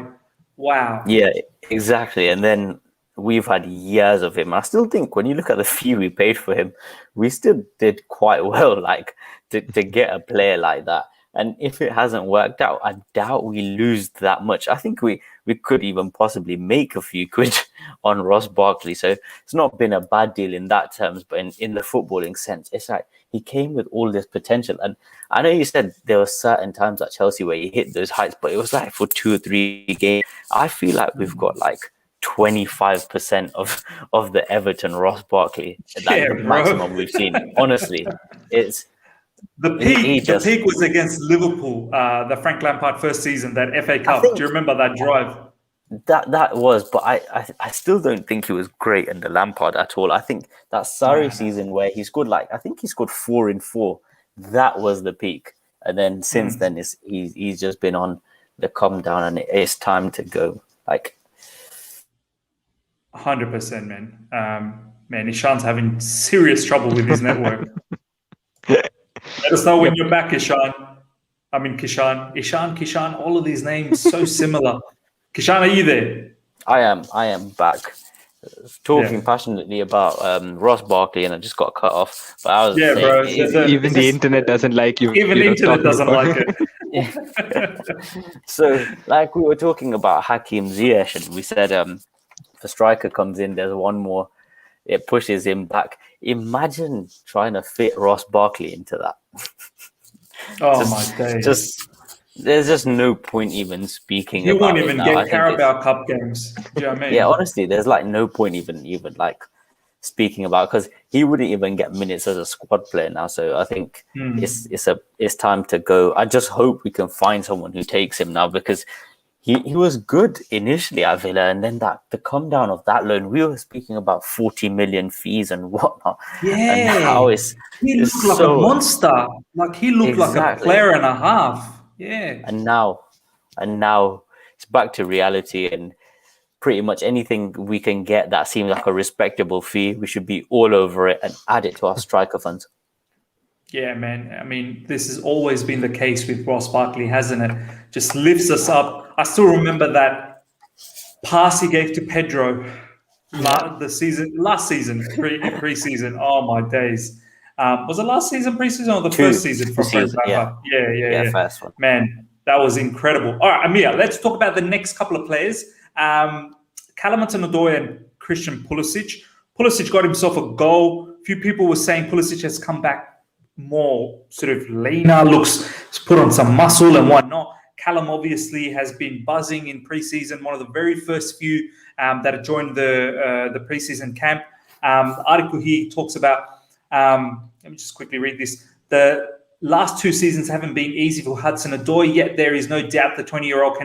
wow. Yeah, exactly. And then we've had years of him. I still think when you look at the fee we paid for him, we still did quite well, like to get a player like that. And if it hasn't worked out, I doubt we lose that much. I think we could even possibly make a few quid on Ross Barkley. So it's not been a bad deal in that terms, but in the footballing sense, it's like he came with all this potential. And I know you said there were certain times at Chelsea where he hit those heights, but it was like for 2 or 3 games. I feel like we've got like 25% of the Everton Ross Barkley, like the maximum we've seen. Honestly, it's the peak was against Liverpool, the Frank Lampard first season, that FA Cup. Do you remember that drive? That was, but I still don't think he was great under Lampard at all. I think that Sarri season where he scored I think he scored 4 in 4. That was the peak, and then since then he's just been on the come down, and it's time to go. Like 100%, man. Man, Ishan's having serious trouble with his network. Let us know when you're back, Ishan. I mean, Kishan, Kishan, all of these names so similar. Kishan, are you there? I am back. Talking passionately about Ross Barkley, and I just got cut off. But I was bro. Even the internet doesn't like you. Even the internet doesn't like it. So, like we were talking about Hakim Ziyech, and we said if a striker comes in, there's one more. It pushes him back. Imagine trying to fit Ross Barkley into that. My days. there's just no point even speaking He won't about it even now. I get think it's Carabao Cup games. Do you know what I mean? yeah, honestly, there's like no point even like speaking about because he wouldn't even get minutes as a squad player now. So I think it's time to go. I just hope we can find someone who takes him now because he was good initially at Villa, and then the come down of that loan. We were speaking about 40 million fees and whatnot, and Yeah. now He it's looked like a so monster. Like he looked like a exactly. player and a half. Yeah. And now it's back to reality and pretty much anything we can get that seems like a respectable fee, we should be all over it and add it to our striker funds. Yeah, man. I mean, this has always been the case with Ross Barkley, hasn't it? Just lifts us up. I still remember that pass he gave to Pedro last season, pre-season. Oh my days! Was it last season pre-season or the first season from Frank Season, yeah. Lampard? Yeah. First one. Man, that was incredible. All right, Ameya, let's talk about the next couple of players. Callum Hudson-Odoi and Christian Pulisic. Pulisic got himself a goal. A few people were saying Pulisic has come back more sort of leaner, looks put on some muscle and whatnot. Callum obviously has been buzzing in preseason, one of the very first few that have joined the preseason camp. The article here talks about, let me just quickly read this. The last 2 seasons haven't been easy for Hudson-Odoi, yet there is no doubt the 20-year-old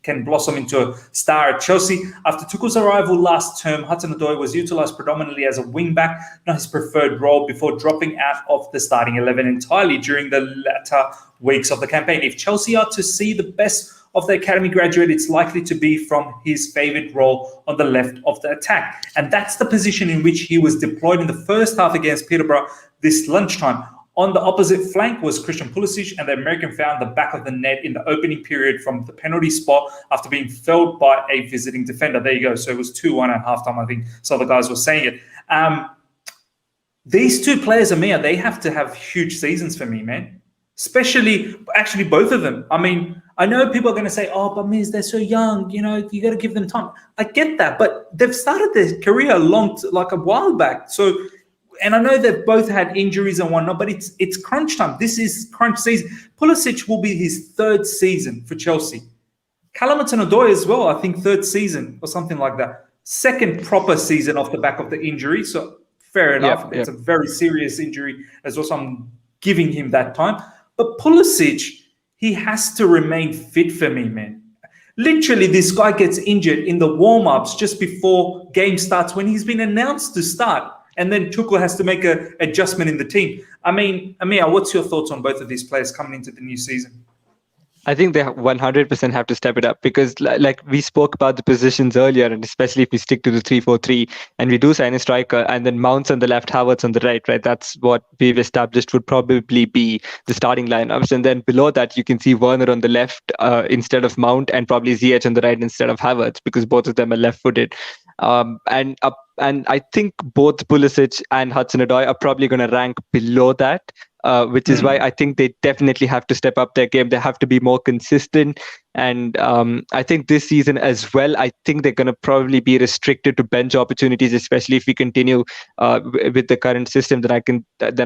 can blossom into a star at Chelsea. After Tuchel's arrival last term, Hudson-Odoi was utilised predominantly as a wing-back, not his preferred role, before dropping out of the starting 11 entirely during the latter weeks of the campaign. If Chelsea are to see the best of the academy graduate, it's likely to be from his favoured role on the left of the attack. And that's the position in which he was deployed in the first half against Peterborough this lunchtime. On the opposite flank was Christian Pulisic, and the American found the back of the net in the opening period from the penalty spot after being felled by a visiting defender. There you go. So it was 2-1 at halftime, I think. So the guys were saying it. These two players, Ameya, they have to have huge seasons for me, man. Actually, both of them. I mean, I know people are going to say, oh, but Miz, they're so young. You know, you got to give them time. I get that, but they've started their career a while back. So, and I know they've both had injuries and whatnot, but it's crunch time. This is crunch season. Pulisic will be his 3rd season for Chelsea. Callum Hudson-Odoi as well, I think 3rd season or something like that. 2nd proper season off the back of the injury. So fair enough. It's a very serious injury as well. So I'm giving him that time. But Pulisic, he has to remain fit for me, man. Literally, this guy gets injured in the warm-ups just before game starts when he's been announced to start. And then Tuchel has to make an adjustment in the team. I mean, Ameya, what's your thoughts on both of these players coming into the new season? I think they 100% have to step it up because like we spoke about the positions earlier, and especially if we stick to the 3-4-3 and we do sign a striker and then Mounts on the left, Havertz on the right? That's what we've established would probably be the starting lineups. And then below that, you can see Werner on the left instead of Mount, and probably Ziyech on the right instead of Havertz because both of them are left-footed. And I think both Pulisic and Hudson-Odoi are probably going to rank below that. Which is why I think they definitely have to step up their game. They have to be more consistent. And I think this season as well, I think they're going to probably be restricted to bench opportunities, especially if we continue with the current system. Then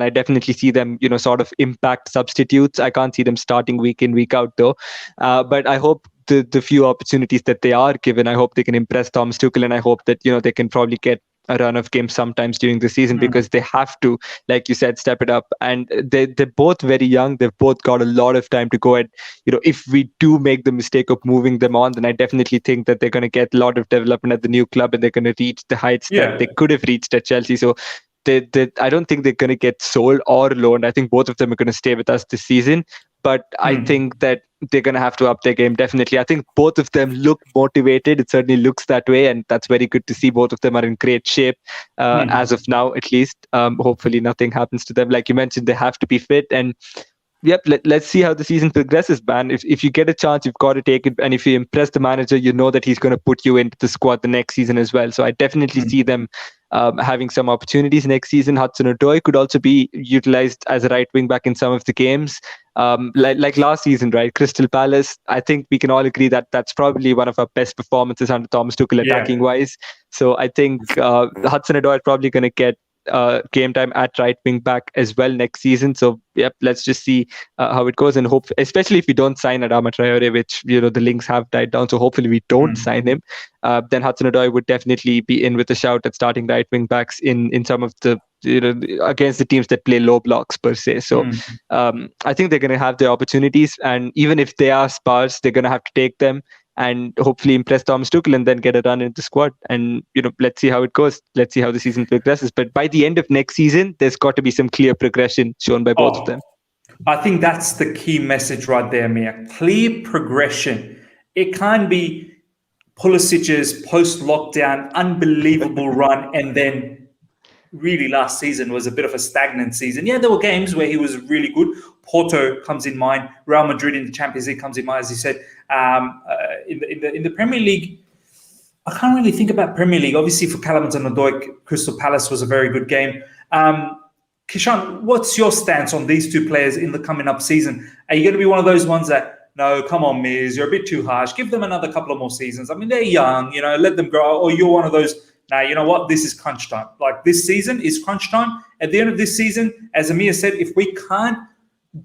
I definitely see them, sort of impact substitutes. I can't see them starting week in, week out though. But I hope the few opportunities that they are given, I hope they can impress Thomas Tuchel, and I hope that, they can probably get a run of games sometimes during the season because they have to, like you said, step it up. And they're both very young. They've both got a lot of time to go. And, if we do make the mistake of moving them on, then I definitely think that they're going to get a lot of development at the new club and they're going to reach the heights that they could have reached at Chelsea. So I don't think they're going to get sold or loaned. I think both of them are going to stay with us this season. But I think that they're going to have to up their game, definitely. I think both of them look motivated. It certainly looks that way. And that's very good to see. Both of them are in great shape as of now, at least. Hopefully nothing happens to them. Like you mentioned, they have to be fit. And let's see how the season progresses, man. If you get a chance, you've got to take it. And if you impress the manager, you know that he's going to put you into the squad the next season as well. So I definitely see them having some opportunities next season. Hudson-Odoi could also be utilized as a right wing back in some of the games. Like last season, right? Crystal Palace, I think we can all agree that that's probably one of our best performances under Thomas Tuchel attacking wise. So I think Hudson-Odoi is probably going to get game time at right wing back as well next season. So yep, let's just see how it goes, and hope, especially if we don't sign Adama Traore, which the links have died down. So hopefully we don't sign him. Then Hudson-Odoi would definitely be in with a shout at starting right wing backs in some of the against the teams that play low blocks per se. So I think they're going to have their opportunities, and even if they are sparse, they're going to have to take them and hopefully impress Thomas Tuchel and then get a run into the squad. And let's see how it goes. Let's see how the season progresses. But by the end of next season, there's got to be some clear progression shown by both of them. I think that's the key message right there, Mia. Clear progression. It can't be Pulisic's post-lockdown unbelievable run, and then really last season was a bit of a stagnant season. Yeah, there were games where he was really good. Porto comes in mind. Real Madrid in the Champions League comes in mind, as you said. In the Premier League, I can't really think about Premier League. Obviously, for Callum Hudson-Odoi, Crystal Palace was a very good game. Kishan, what's your stance on these two players in the coming up season? Are you going to be one of those ones that, no, come on, Miz, you're a bit too harsh. Give them another couple of more seasons. I mean, they're young, let them grow. Or you're one of those, now, you know what? This is crunch time. Like, this season is crunch time. At the end of this season, as Ameya said, if we can't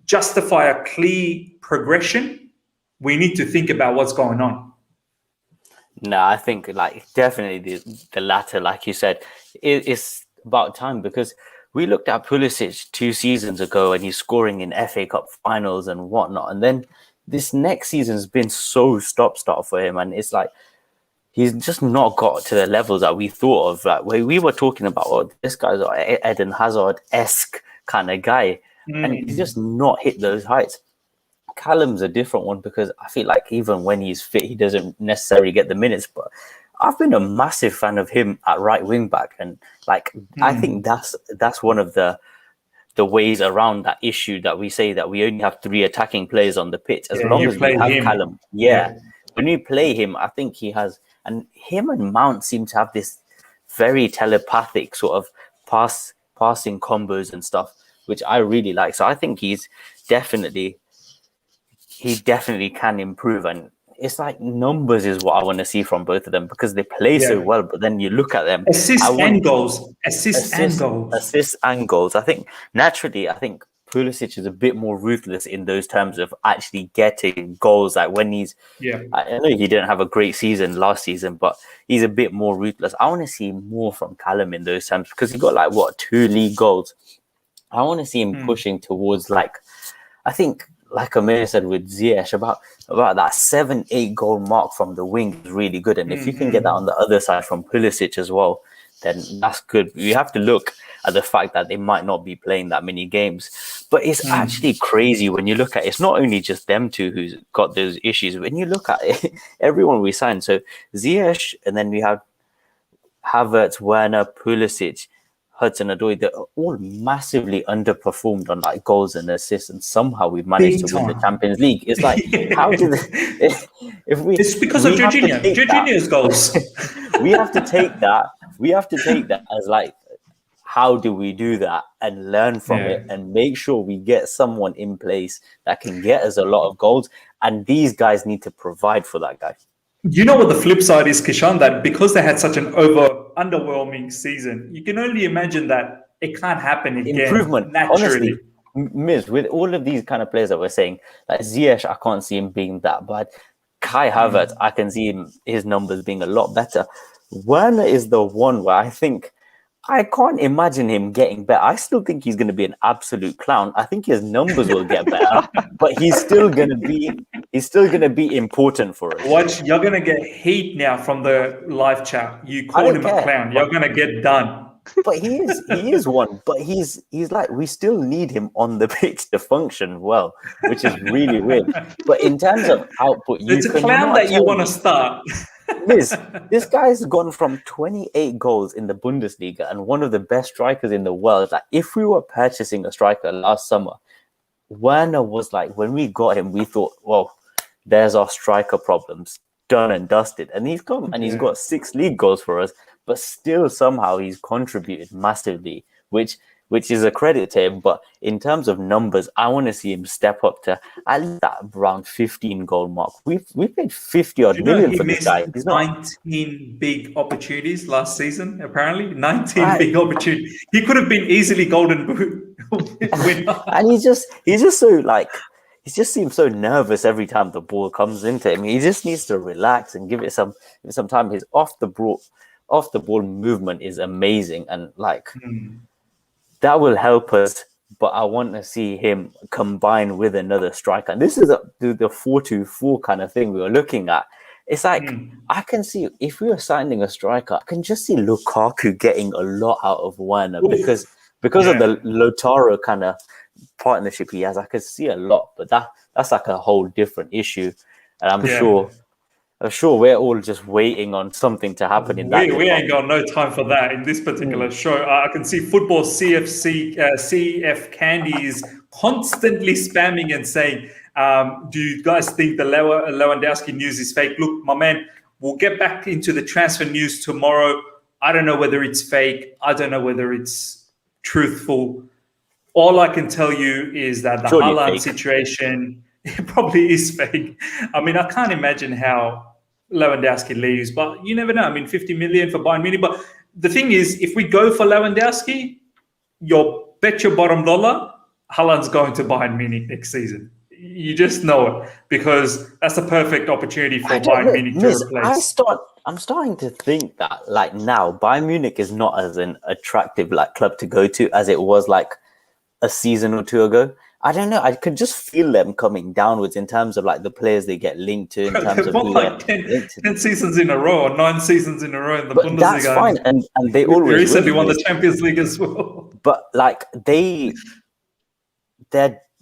justify a clear progression, we need to think about what's going on. No, I think definitely the latter, like you said, it's about time, because we looked at Pulisic 2 seasons ago and he's scoring in FA Cup finals and whatnot. And then this next season's been so stop-start for him. And it's like, he's just not got to the levels that we thought of. Like, where we were talking about, this guy's an Eden Hazard-esque kind of guy. And he's just not hit those heights. Callum's a different one, because I feel like even when he's fit, he doesn't necessarily get the minutes. But I've been a massive fan of him at right wing back, and I think that's one of the ways around that issue that we say that we only have 3 attacking players on the pitch. As long as we have Callum, when we play him, I think he has, and him and Mount seem to have this very telepathic sort of passing combos and stuff, which I really like. So I think he definitely can improve, and it's like numbers is what I want to see from both of them, because they play so well. But then you look at them, assists and goals. I think naturally, Pulisic is a bit more ruthless in those terms of actually getting goals. Like when he's, I know he didn't have a great season last season, but he's a bit more ruthless. I want to see more from Callum in those terms, because he got 2 league goals. I want to see him pushing towards I think, like Ameya said with Ziyech, about that 7-8 goal mark from the wing is really good. And if you can get that on the other side from Pulisic as well, then that's good. You have to look at the fact that they might not be playing that many games. But it's actually crazy when you look at it. It's not only just them two who's got those issues. When you look at it, everyone we signed. So Ziyech, and then we have Havertz, Werner, Pulisic, Hudson-Odoi, they're all massively underperformed on goals and assists, and somehow we've managed to win the Champions League. It's like, how did it's because of Jorginho's goals. We have to take that as how do we do that, and learn from it, and make sure we get someone in place that can get us a lot of goals, and these guys need to provide for that guy. You know what the flip side is, Kishan, that because they had such an underwhelming season, you can only imagine that it can't happen again. Improvement, naturally. Honestly, Miz, with all of these kind of players that we're saying, Ziyech, I can't see him being that bad. Kai Havertz, I can see his numbers being a lot better. Werner is the one where I think I can't imagine him getting better. I still think he's going to be an absolute clown. I think his numbers will get better, but he's still going to be important for us. Watch, you're going to get heat now from the live chat. You called him a clown. You're going to get done. But he is one. But he's we still need him on the pitch to function well, which is really weird. But in terms of output, it's a clown that you want to start. Liz, this guy's gone from 28 goals in the Bundesliga and one of the best strikers in the world. If we were purchasing a striker last summer, Werner was when we got him, we thought, well, there's our striker problems done and dusted. And he's come and he's got 6 league goals for us, but still somehow he's contributed massively, which which is a credit to him. But in terms of numbers, I want to see him step up to at least that around 15 goal mark. We paid 50 odd million He for this missed guy. He's not 19 big opportunities last season, apparently. 19 right. big opportunities. He could have been easily Golden Boot winner. And he's just so like, he just seems so nervous every time the ball comes into him. He just needs to relax and give it some time. His off the ball movement is amazing, and like that will help us. But I want to see him combine with another striker. And this is the 4-2-4 kind of thing we were looking at. It's like I can see if we were signing a striker, I can just see Lukaku getting a lot out of Werner because of the Lautaro kind of partnership he has. I could see a lot, but that's like a whole different issue. And I'm sure we're all just waiting on something to happen in that. We ain't got no time for that in this particular show. I can see football CFC, CF Candy is constantly spamming and saying, do you guys think the Lewandowski news is fake? Look, my man, we'll get back into the transfer news tomorrow. I don't know whether it's fake. I don't know whether it's truthful. All I can tell you is that the Haaland situation, it probably is fake. I mean, I can't imagine how Lewandowski leaves, but you never know. I mean, 50 million for Bayern Munich. But the thing is, if we go for Lewandowski, bet your bottom dollar, Haaland's going to Bayern Munich next season. You just know it, because that's the perfect opportunity for Bayern Munich to replace. I'm starting to think that like now Bayern Munich is not as an attractive like club to go to as it was like a season or two ago. I don't know. I could just feel them coming downwards in terms of like the players they get linked to. In terms of like 10 seasons in a row or 9 seasons in a row in the Bundesliga. That's fine, and they always recently won the Champions League as well. But like their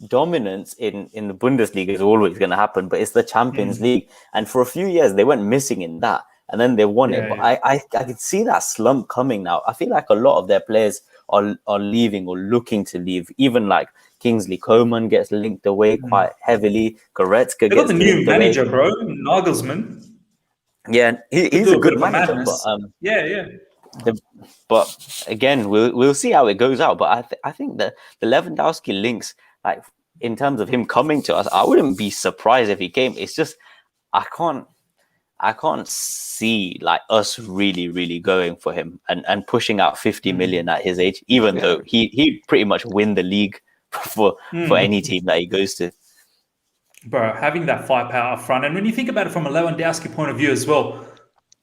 dominance in the Bundesliga is always going to happen. But it's the Champions League, and for a few years they went missing in that, and then they won it. But I could see that slump coming now. I feel like a lot of their players are leaving or looking to leave. Even like Kingsley Coman gets linked away quite heavily. Goretzka gets linked away. They got the new manager, bro, Nagelsmann. Yeah, he's a good manager. But, but again, we'll see how it goes out. But I think that the Lewandowski links, like in terms of him coming to us, I wouldn't be surprised if he came. It's just I can't see like us really going for him and pushing out 50 million at his age, even though he pretty much win the league for any team that he goes to. Bro, having that firepower up front, and when you think about it from a Lewandowski point of view as well,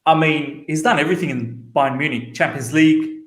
I mean, he's done everything in Bayern Munich, Champions League,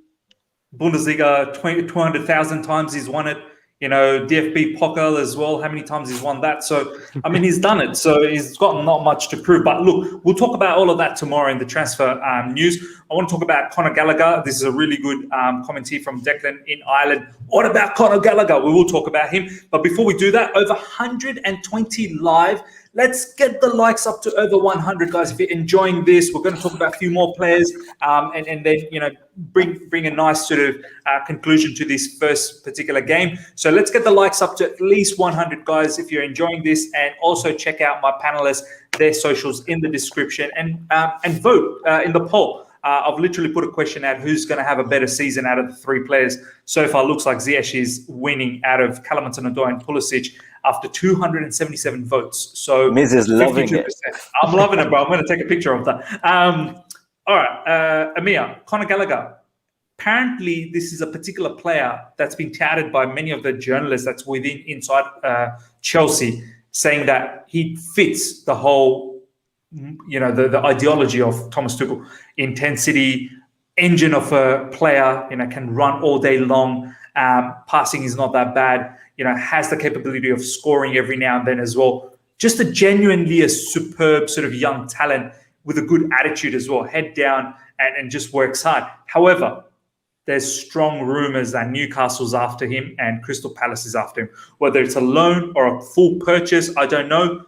Bundesliga, 200,000 times he's won it. You know, DFB Pokal as well, how many times he's won that. So, I mean, he's done it. So he's got not much to prove. But look, we'll talk about all of that tomorrow in the transfer news. I want to talk about Conor Gallagher. This is a really good comment here from Declan in Ireland. What about Conor Gallagher? We will talk about him. But before we do that, over 120 live. Let's get the likes up to over 100, guys. If you're enjoying this, we're going to talk about a few more players and then, you know, bring a nice sort of conclusion to this first particular game. So let's get the likes up to at least 100, guys, if you're enjoying this. And also check out my panelists, their socials in the description, and vote in the poll. I've literally put a question out: who's going to have a better season out of the 3 players? So far, looks like Ziyech is winning out of Hudson-Odoi and Pulisic after 277 votes. So Miz is loving 52%. It. I'm loving it, bro. I'm going to take a picture of that. All right, Ameya, Conor Gallagher. Apparently, this is a particular player that's been touted by many of the journalists that's inside Chelsea, saying that he fits the whole, you know, the ideology of Thomas Tuchel. Intensity, engine of a player, you know, can run all day long. Passing is not that bad. You know, has the capability of scoring every now and then as well. Just a superb sort of young talent with a good attitude as well. Head down and just works hard. However, there's strong rumors that Newcastle's after him and Crystal Palace is after him. Whether it's a loan or a full purchase, I don't know.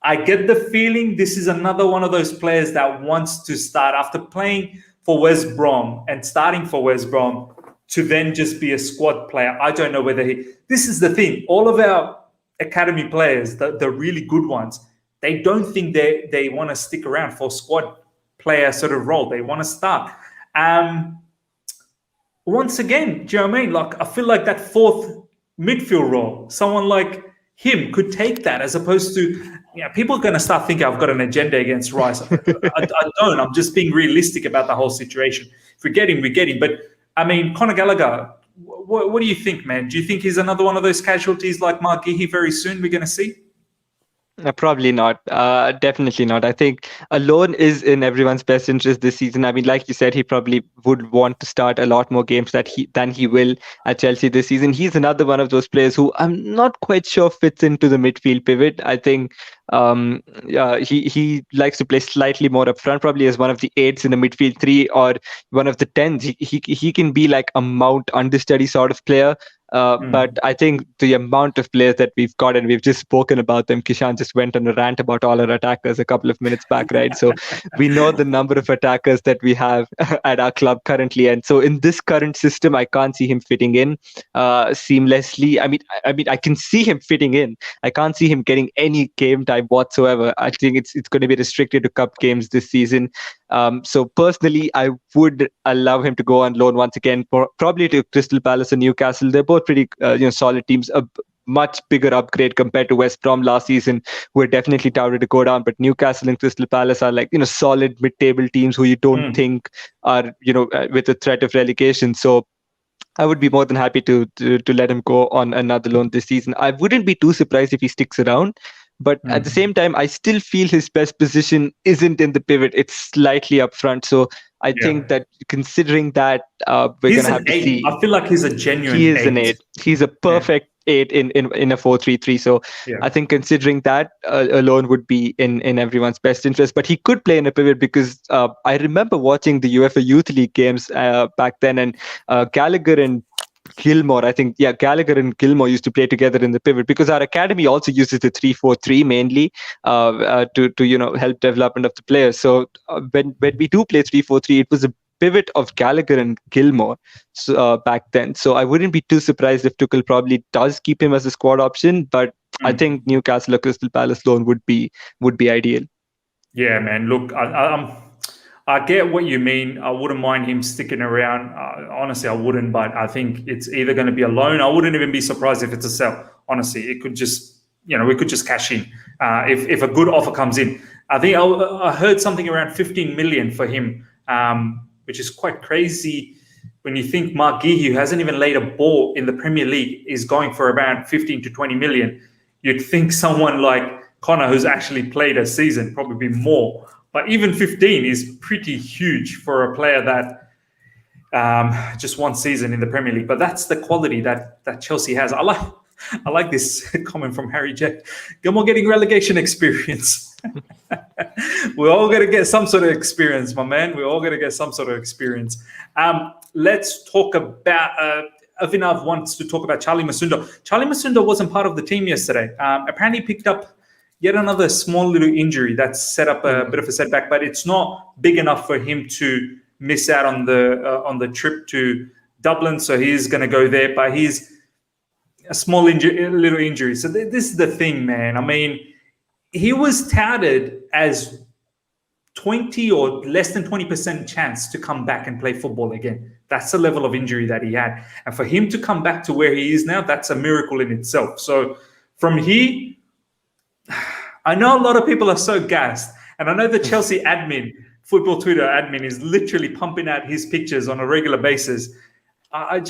I get the feeling this is another one of those players that wants to start after playing for West Brom and starting for West Brom to then just be a squad player. I don't know whether this is the thing. All of our academy players, the really good ones, they don't think they want to stick around for squad player sort of role. They want to start. once again, do you know what I mean? Like, I feel like that fourth midfield role, someone like him could take that, as opposed to, people are going to start thinking I've got an agenda against Rice. I don't. I'm just being realistic about the whole situation. If we get him, we get him. But I mean, Conor Gallagher, what do you think, man? Do you think he's another one of those casualties like Mark Gehi very soon we're going to see? Probably not. Definitely not. I think a loan is in everyone's best interest this season. I mean, like you said, he probably would want to start a lot more games than he will at Chelsea this season. He's another one of those players who I'm not quite sure fits into the midfield pivot. I think he likes to play slightly more up front, probably as one of the eights in the midfield three or one of the tens. He can be like a Mount understudy sort of player. But I think the amount of players that we've got, and we've just spoken about them, Kishan just went on a rant about all our attackers a couple of minutes back, right? So we know the number of attackers that we have at our club currently. And so in this current system, I can't see him fitting in seamlessly. I mean, I can see him fitting in. I can't see him getting any game time whatsoever. I think it's going to be restricted to cup games this season. So personally, I would allow him to go on loan once again, probably to Crystal Palace and Newcastle. They're both pretty solid teams. A much bigger upgrade compared to West Brom last season, who are definitely touted to go down. But Newcastle and Crystal Palace are like solid mid-table teams who you don't think are with a threat of relegation. So I would be more than happy to let him go on another loan this season. I wouldn't be too surprised if he sticks around. But at the same time, I still feel his best position isn't in the pivot. It's slightly up front. So I think that considering that, we're going to have to see. I feel like he's a genuine He is an 8. He's a perfect 8 in a 4-3-3. So I think considering that alone would be in everyone's best interest. But he could play in a pivot because I remember watching the UEFA Youth League games back then, and Gallagher and Gilmore, Gallagher and Gilmore used to play together in the pivot, because our academy also uses the 3-4-3 mainly to help development of the players. So when we do play 3-4-3, it was a pivot of Gallagher and Gilmore back then. So I wouldn't be too surprised if Tuchel probably does keep him as a squad option, but I think Newcastle or Crystal Palace loan would be ideal. Yeah, man. Look, I get what you mean. I wouldn't mind him sticking around. Honestly, I wouldn't, but I think it's either going to be a loan. I wouldn't even be surprised if it's a sell. Honestly, it could just, we could just cash in if a good offer comes in. I think I heard something around 15 million for him, which is quite crazy when you think Mark Gehi, who hasn't even laid a ball in the Premier League, is going for around 15 to 20 million. You'd think someone like Conor, who's actually played a season, probably be more. But even 15 is pretty huge for a player that just one season in the Premier League. But that's the quality that Chelsea has. I like this comment from Harry J. Gilmore getting relegation experience. We're all going to get some sort of experience, my man. We're all going to get some sort of experience. Let's talk about... Avinav wants to talk about Charlie Masundo. Charlie Masundo wasn't part of the team yesterday. Apparently picked up yet another small little injury that's set up a bit of a setback, but it's not big enough for him to miss out on the trip to Dublin. So he's going to go there, but he's a small injury, little injury. So this is the thing, man. I mean, he was touted as 20 or less than 20% chance to come back and play football again. That's the level of injury that he had. And for him to come back to where he is now, that's a miracle in itself. So from here, I know a lot of people are so gassed, and I know the Chelsea admin, football Twitter admin, is literally pumping out his pictures on a regular basis. I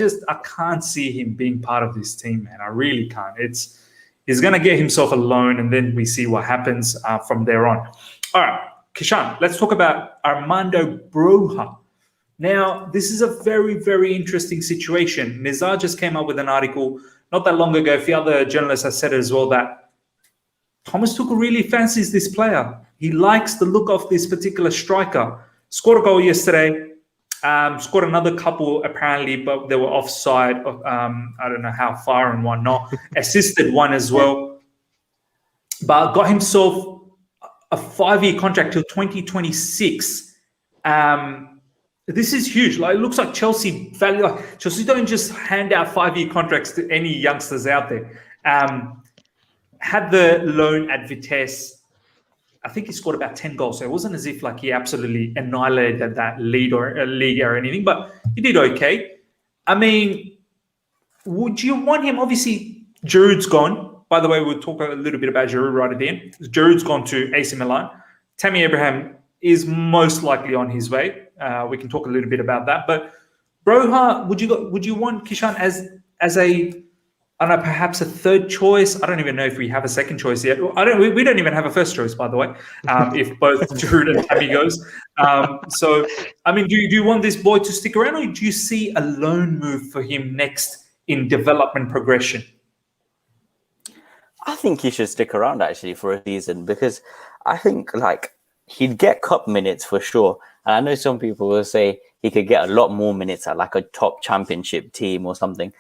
can't see him being part of this team, man. I really can't. He's going to get himself a loan, and then we see what happens from there on. All right, Kishan, let's talk about Armando Broja. Now, this is a very, very interesting situation. Nizar just came up with an article not that long ago. A few other journalists have said it as well, that Thomas Tuchel really fancies this player. He likes the look of this particular striker. Scored a goal yesterday. Scored another couple apparently, but they were offside. I don't know how far and whatnot. Assisted one as well. But got himself a 5-year contract till 2026. This is huge. Like, it looks like Chelsea value. Like, Chelsea don't just hand out 5-year contracts to any youngsters out there. Had the loan at Vitesse. I think he scored about 10 goals. So it wasn't as if like he absolutely annihilated that league or anything, but he did okay. I mean, would you want him? Obviously, Giroud's gone. By the way, we'll talk a little bit about Giroud right at the end. Giroud's gone to AC Milan. Tammy Abraham is most likely on his way. We can talk a little bit about that. But Broja, would you want Kishan as a, I don't know, perhaps a third choice? I don't even know if we have a second choice yet. We don't even have a first choice, by the way. If both Giroud and Tammy goes. So, I mean, do you want this boy to stick around, or do you see a loan move for him next in development progression? I think he should stick around actually for a season, because I think he'd get cup minutes for sure. And I know some people will say he could get a lot more minutes at a top championship team or something.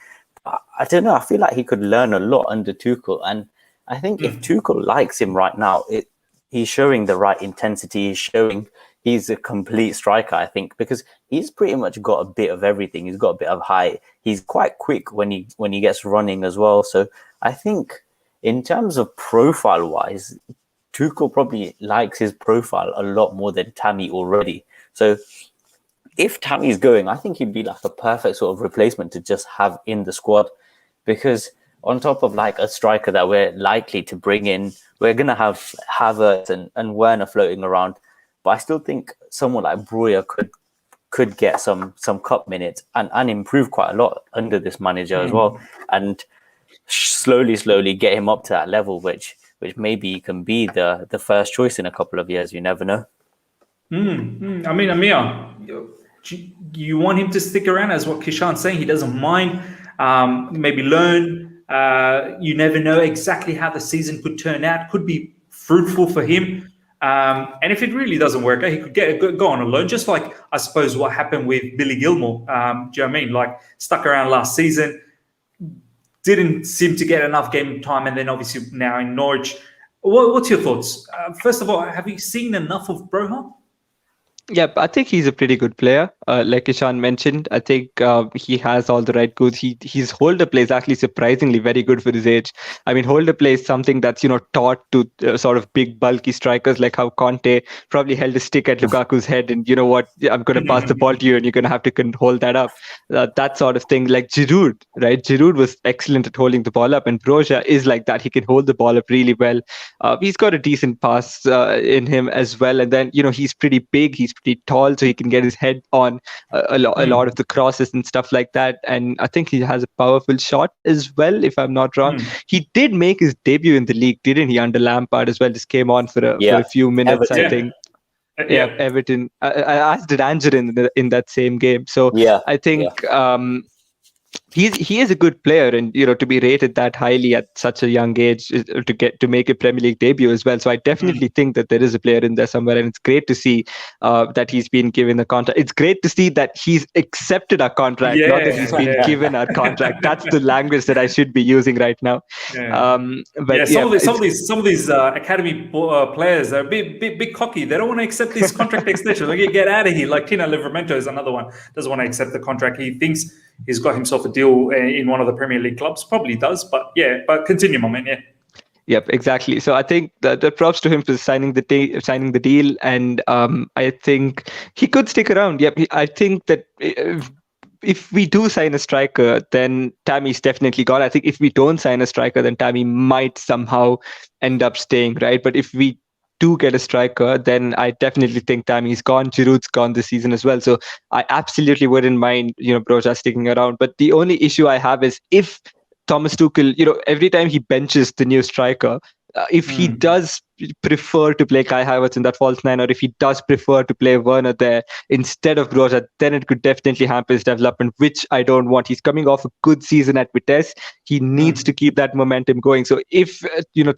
But I don't know. I feel like he could learn a lot under Tuchel. And I think if Tuchel likes him right now, he's showing the right intensity. He's a complete striker, I think, because he's pretty much got a bit of everything. He's got a bit of height. He's quite quick when he gets running as well. So I think in terms of profile-wise, Tuchel probably likes his profile a lot more than Tammy already. So if Tammy's going, I think he'd be a perfect sort of replacement to just have in the squad, because on top of a striker that we're likely to bring in, we're going to have Havertz and Werner floating around. But I still think someone like Broja could get some cup minutes and improve quite a lot under this manager as well. And slowly get him up to that level, which maybe can be the first choice in a couple of years. You never know. I mean, Ameya, you want him to stick around, as what Kishan's saying. He doesn't mind. Maybe learn. You never know exactly how the season could turn out. Could be fruitful for him. And if it really doesn't work out, he could go on a loan, just like I suppose what happened with Billy Gilmore. Do you know what I mean? Stuck around last season, didn't seem to get enough game time, and then obviously now in Norwich. What's your thoughts? First of all, have you seen enough of Broja? Yeah, I think he's a pretty good player. Like Kishan mentioned, I think he has all the right goods. His holder play is actually surprisingly very good for his age. I mean, holder play is something that's taught to sort of big bulky strikers, like how Conte probably held a stick at Lukaku's head, and I'm going to pass the ball to you, and you're going to have to hold that up. That sort of thing. Like Giroud, right? Giroud was excellent at holding the ball up, and Broja is like that. He can hold the ball up really well. He's got a decent pass in him as well, and then he's pretty big. He's pretty tall, so he can get his head on a lot of the crosses and stuff like that. And I think he has a powerful shot as well, if I'm not wrong. He did make his debut in the league, didn't he, under Lampard as well? Just came on for a few minutes, Everton. I think. Everton. As did Angerin in that same game. So I think he is a good player, and to be rated that highly at such a young age to make a Premier League debut as well. So I definitely think that there is a player in there somewhere, and it's great to see that he's been given a contract. It's great to see that he's accepted our contract, not that he's been given our contract. That's the language that I should be using right now. But some of these academy players are a bit cocky. They don't want to accept these contract extensions. Get out of here. Like Tino Livramento is another one. Doesn't want to accept the contract. He thinks he's got himself a deal in one of the Premier League clubs. Probably does, but continue, my man. Yep, exactly. So I think the props to him for signing the deal, and I think he could stick around. Yep, I think that if we do sign a striker, then Tammy's definitely gone. I think if we don't sign a striker, then Tammy might somehow end up staying, right? But if we do get a striker, then I definitely think Tammy's gone. Giroud's gone this season as well. So I absolutely wouldn't mind, Broja sticking around. But the only issue I have is if Thomas Tuchel, every time he benches the new striker, if he does prefer to play Kai Havertz in that false nine, or if he does prefer to play Werner there instead of Broja, then it could definitely hamper his development, which I don't want. He's coming off a good season at Vitesse. He needs to keep that momentum going. So if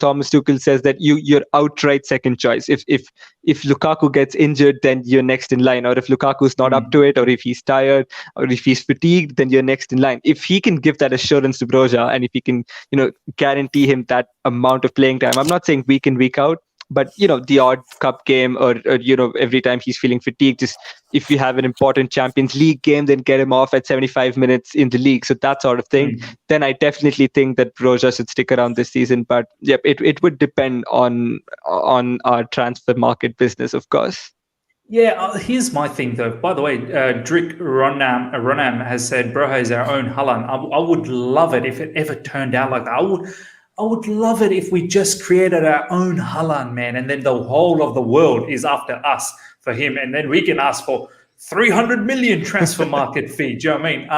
Thomas Tuchel says that you're outright second choice, if Lukaku gets injured, then you're next in line, or if Lukaku's not up to it, or if he's tired, or if he's fatigued, then you're next in line. If he can give that assurance to Broja, and if he can guarantee him that amount of playing time, I'm not saying week in, week out, but the odd cup game, or every time he's feeling fatigued, just if you have an important Champions League game, then get him off at 75 minutes in the league. So that sort of thing. Then I definitely think that Broja should stick around this season. But it would depend on our transfer market business, of course. Yeah, here's my thing though. By the way, Drick Ronam has said Broja is our own Haaland. I would love it if it ever turned out like that. I would love it if we just created our own Haaland, man, and then the whole of the world is after us for him, and then we can ask for 300 million transfer market fee. Do you know what I mean?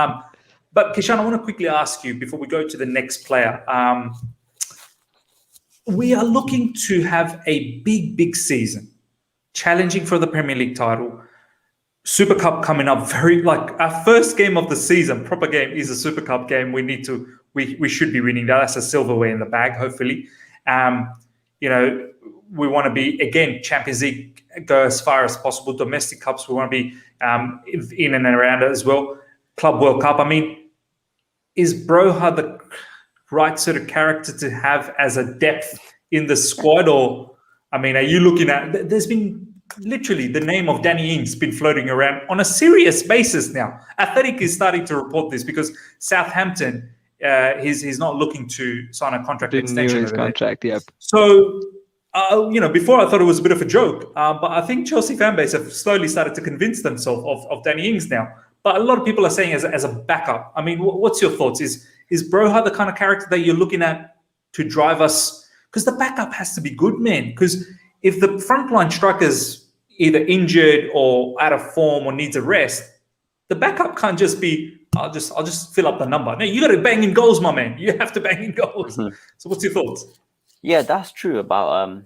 But Kishan, I want to quickly ask you before we go to the next player. We are looking to have a big season, challenging for the Premier League title. Super Cup coming up, our first game of the season, proper game, is a Super Cup game. We should be winning that. That's a silverware in the bag, hopefully. We want to be, again, Champions League, go as far as possible. Domestic cups, we want to be in and around it as well. Club World Cup. I mean, is Broja the right sort of character to have as a depth in the squad? Or, I mean, are you looking at, there's been literally the name of Danny Ings been floating around on a serious basis now. Athletic is starting to report this because Southampton, he's not looking to sign a contract extension. His contract, yep. So, before I thought it was a bit of a joke, but I think Chelsea fan base have slowly started to convince themselves of Danny Ings now. But a lot of people are saying as a backup. I mean, what's your thoughts? Is Broja the kind of character that you're looking at to drive us? Because the backup has to be good, man. Because if the frontline striker's either injured or out of form or needs a rest, the backup can't just be, I'll just fill up the number. No, you got to bang in goals, my man. You have to bang in goals. Mm-hmm. So what's your thoughts? Yeah, that's true about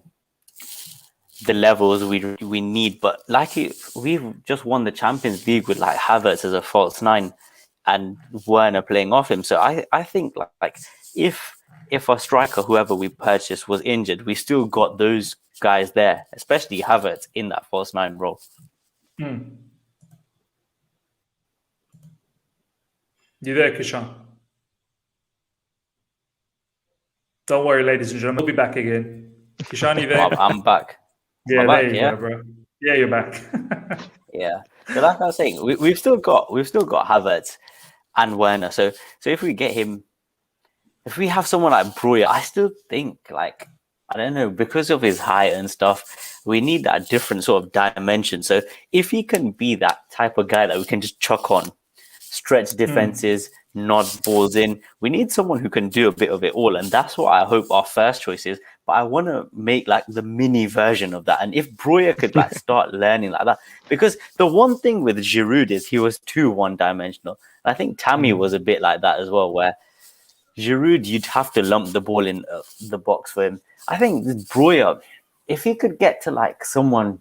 the levels we need. But we've just won the Champions League with like Havertz as a false nine and Werner playing off him. So I think like if a striker, whoever we purchased, was injured, we still got those guys there, especially Havertz in that false nine role. You there, Kishan? Don't worry, ladies and gentlemen, we'll be back again. Kishan, you there? I'm back. Yeah, there you go, bro. Yeah, you're back. Yeah. So like I was saying, we've still got Havertz and Werner. So if we get him, if we have someone like Broja, I still think I don't know, because of his height and stuff, we need that different sort of dimension. So if he can be that type of guy that we can just chuck on, stretch defenses, nod balls in, we need someone who can do a bit of it all. And that's what I hope our first choice is. But I want to make the mini version of that. And if Broja could start learning like that, because the one thing with Giroud is he was too one-dimensional. I think Tammy was a bit like that as well, where Giroud, you'd have to lump the ball in the box for him. I think Broja, if he could get to someone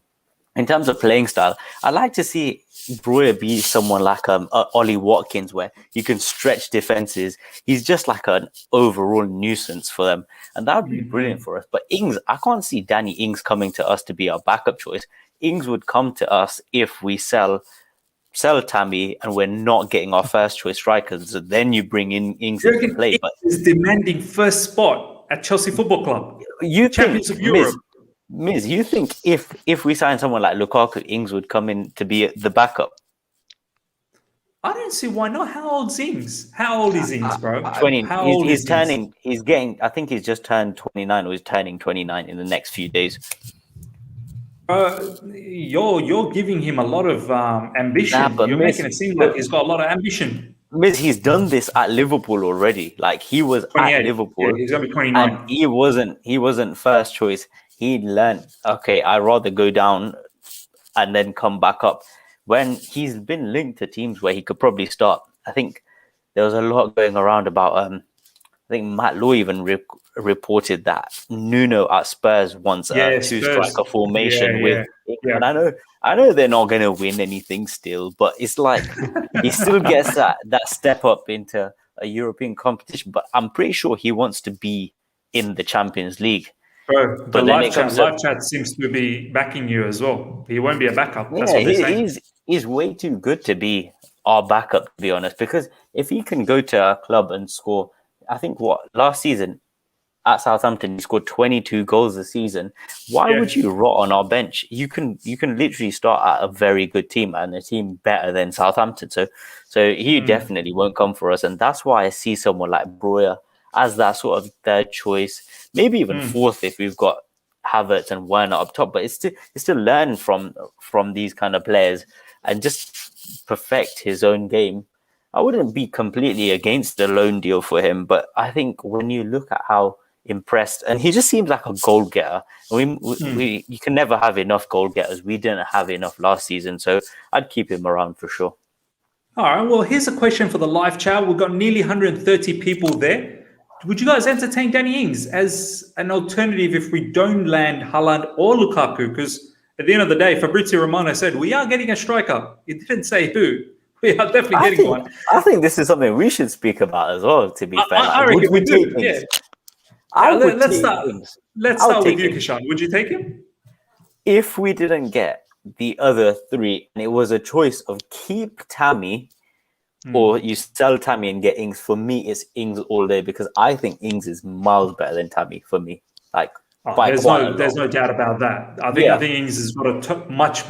in terms of playing style, I'd like to see Broja be someone like Ollie Watkins, where you can stretch defenses. He's just like an overall nuisance for them. And that would be brilliant for us. But Ings, I can't see Danny Ings coming to us to be our backup choice. Ings would come to us if we sell Tammy and we're not getting our first choice strikers. So then you bring in Ings into play. But is demanding first spot at Chelsea Football Club. You Champions of Europe. Miz, you think if we sign someone like Lukaku, Ings would come in to be the backup? I don't see why not. How old is Ings? How old is Ings, bro? 20. I think he's just turned 29 or he's turning 29 in the next few days. You're giving him a lot of ambition. You're making it seem like he's got a lot of ambition. Miz, he's done this at Liverpool already. He was at Liverpool. Yeah, he's gonna be 29. And he wasn't first choice. He learned, okay, I'd rather go down and then come back up. When he's been linked to teams where he could probably start. I think there was a lot going around about, I think Matt Law even reported that Nuno at Spurs wants a two-striker formation with. Yeah. And I know they're not going to win anything still, but it's he still gets that step up into a European competition. But I'm pretty sure he wants to be in the Champions League. Bro, the live chat seems to be backing you as well. He won't be a backup. That's what they're saying. He's way too good to be our backup, to be honest. Because if he can go to a club and score, I think last season at Southampton he scored 22 goals a season. Why would you rot on our bench? You can literally start at a very good team and a team better than Southampton. So he definitely won't come for us, and that's why I see someone like Broja as that sort of third choice, maybe even fourth if we've got Havertz and Werner up top, but it's to learn from these kind of players and just perfect his own game. I wouldn't be completely against the loan deal for him, but I think when you look at how impressed, and he just seems like a goal getter. You can never have enough goal getters. We didn't have enough last season, so I'd keep him around for sure. All right, well, here's a question for the live chat. We've got nearly 130 people there. Would you guys entertain Danny Ings as an alternative if we don't land Haaland or Lukaku? Because at the end of the day, Fabrizio Romano said, we are getting a striker. He didn't say who. We are definitely getting one. I think this is something we should speak about as well, to be fair. I reckon we do, yeah. Let's start with you, Kishan. Would you take him? If we didn't get the other three, and it was a choice of keep Tammy or you sell Tammy and get Ings, for me, it's Ings all day because I think Ings is miles better than Tammy for me. There's no doubt about that. I think Ings has got a much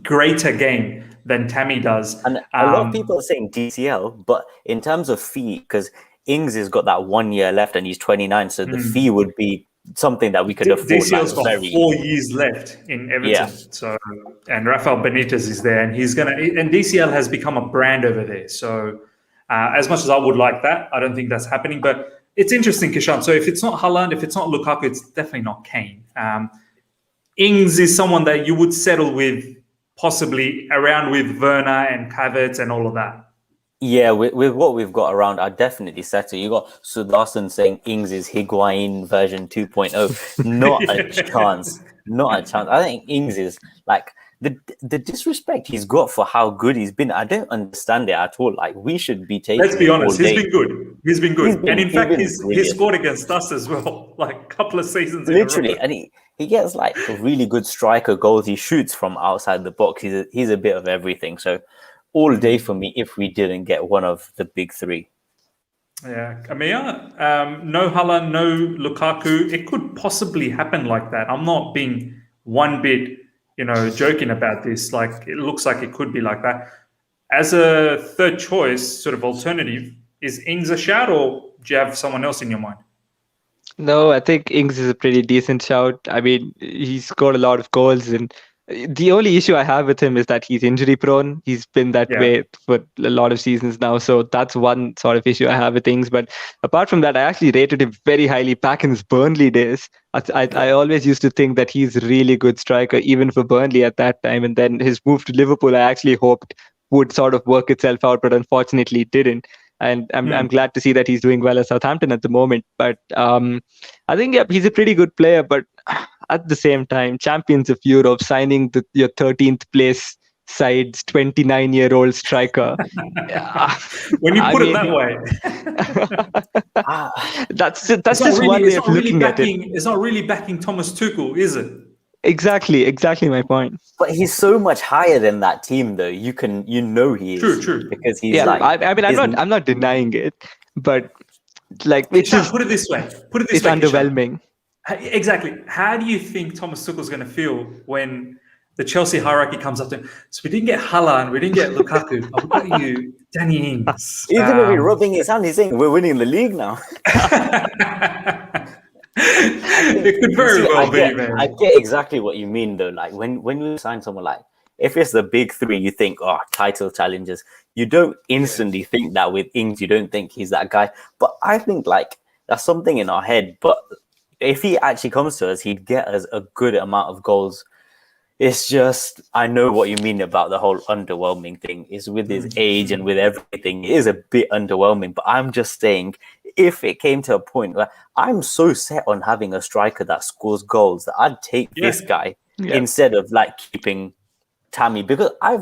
greater game than Tammy does. And a lot of people are saying DCL, but in terms of fee, because Ings has got that 1 year left and he's 29, so the fee would be something that we could afford. DCL's got 4 years left in Everton. Yeah. So, and Rafael Benitez is there, and and DCL has become a brand over there. So as much as I would like that, I don't think that's happening. But it's interesting, Kishan. So if it's not Haaland, if it's not Lukaku, it's definitely not Kane. Ings is someone that you would settle with, possibly around with Werner and Havertz and all of that. Yeah, with what we've got around, I'd definitely settle. You got Sudarshan saying Ings is Higuain version 2.0. Not a chance. Not a chance. I think Ings is like the disrespect he's got for how good he's been. I don't understand it at all. Like, we should be taking. Let's be honest. He's been good. He's been good. And in fact, he's scored against us as well, like a couple of seasons ago. Literally, and he gets like really good striker goals. He shoots from outside the box. He's a bit of everything. So all day for me if we didn't get one of the big three. Yeah, Ameya, no Haaland, no Lukaku. It could possibly happen like that. I'm not being one bit, joking about this. Like, it looks like it could be like that. As a third choice, sort of alternative, is Ings a shout, or do you have someone else in your mind? No, I think Ings is a pretty decent shout. I mean, he's scored a lot of goals, and the only issue I have with him is that he's injury prone. He's been that way for a lot of seasons now. So that's one sort of issue I have with things. But apart from that, I actually rated him very highly back in his Burnley days. I always used to think that he's a really good striker, even for Burnley at that time. And then his move to Liverpool, I actually hoped would sort of work itself out, but unfortunately it didn't. And I'm glad to see that he's doing well at Southampton at the moment. But I think he's a pretty good player. But at the same time, champions of Europe signing your 13th place side's 29-year-old striker. When you put it that way, that's just one way of looking at it. It's not really backing Thomas Tuchel, is it? Exactly my point. But he's so much higher than that team, though. He is. True. Because he's I'm not denying it, but like put it this way. It's underwhelming. Exactly. How do you think Thomas Tuchel's going to feel when the Chelsea hierarchy comes up to him? So we didn't get Haaland, we didn't get Lukaku, but we got you, Danny Ings. He's going to be rubbing his hand. He's saying, we're winning the league now. It could very well be, man. I get exactly what you mean, though. Like, when you sign someone like, if it's the big three, you think, title challenges. You don't instantly think that with Ings. You don't think he's that guy. But I think, like, that's something in our head. But if he actually comes to us, he'd get us a good amount of goals. It's just, I know what you mean about the whole underwhelming thing. Is with his age and with everything, it is a bit underwhelming. But I'm just saying, if it came to a point where I'm so set on having a striker that scores goals that I'd take this guy instead of like keeping Tammy, because I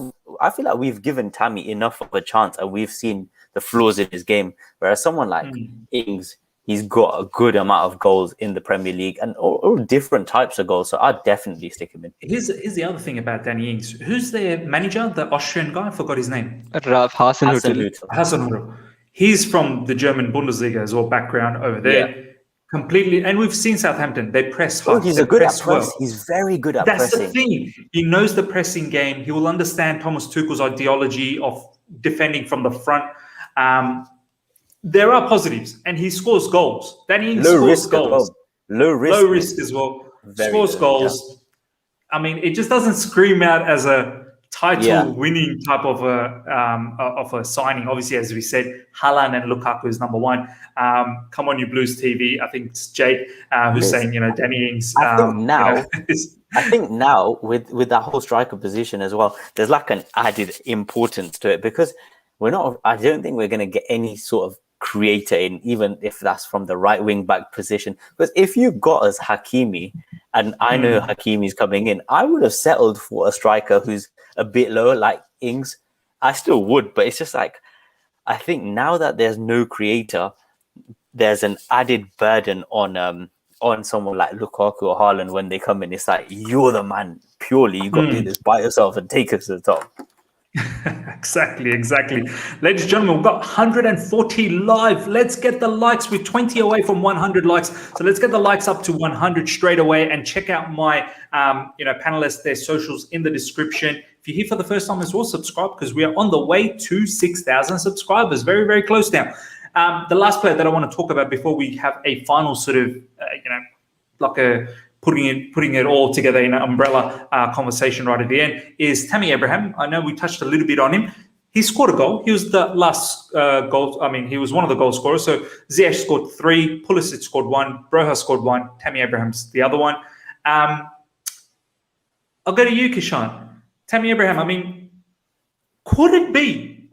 feel like we've given Tammy enough of a chance and we've seen the flaws in his game. Whereas someone like Ings, he's got a good amount of goals in the Premier League and all different types of goals. So I'd definitely stick him in. Here's the other thing about Danny Ings. Who's their manager, the Austrian guy? I forgot his name. Ralf Hasenhüttl. He's from the German Bundesliga as well, background over there. Yeah. Completely. And we've seen Southampton. They press hard. He's good at press. Well. He's very good at pressing. That's the thing. He knows the pressing game. He will understand Thomas Tuchel's ideology of defending from the front. There are positives, and he scores goals. Danny Ings scores goals. Low risk as well. Very scores early, goals. I mean, it just doesn't scream out as a title-winning type of a signing. Obviously, as we said, Haaland and Lukaku is number one. Come on, you Blues TV. I think it's Jake who's saying, Danny Ings. I think now with that whole striker position as well, there's like an added importance to it because I don't think we're going to get any sort of creator in, even if that's from the right wing back position. Because if you got us Hakimi, and I know Hakimi's coming in, I would have settled for a striker who's a bit lower, like Ings. I still would, but it's just like, I think now that there's no creator, there's an added burden on someone like Lukaku or Haaland when they come in. It's like, you're the man, purely. You got to do this by yourself and take us to the top. Exactly. Ladies and gentlemen, we've got 140 live. Let's get the likes. We're 20 away from 100 likes. So let's get the likes up to 100 straight away and check out my panelists, their socials in the description. If you're here for the first time as well, subscribe because we are on the way to 6,000 subscribers. Very, very close now. The last player that I want to talk about before we have a final sort of, like a putting it all together in an umbrella conversation right at the end is Tammy Abraham. I know we touched a little bit on him. He scored a goal. He was the last goal. I mean, he was one of the goal scorers. So Ziyech scored 3, Pulisic scored 1, Broja scored 1, Tammy Abraham's the other one. I'll go to you, Kishan. Tammy Abraham, I mean, could it be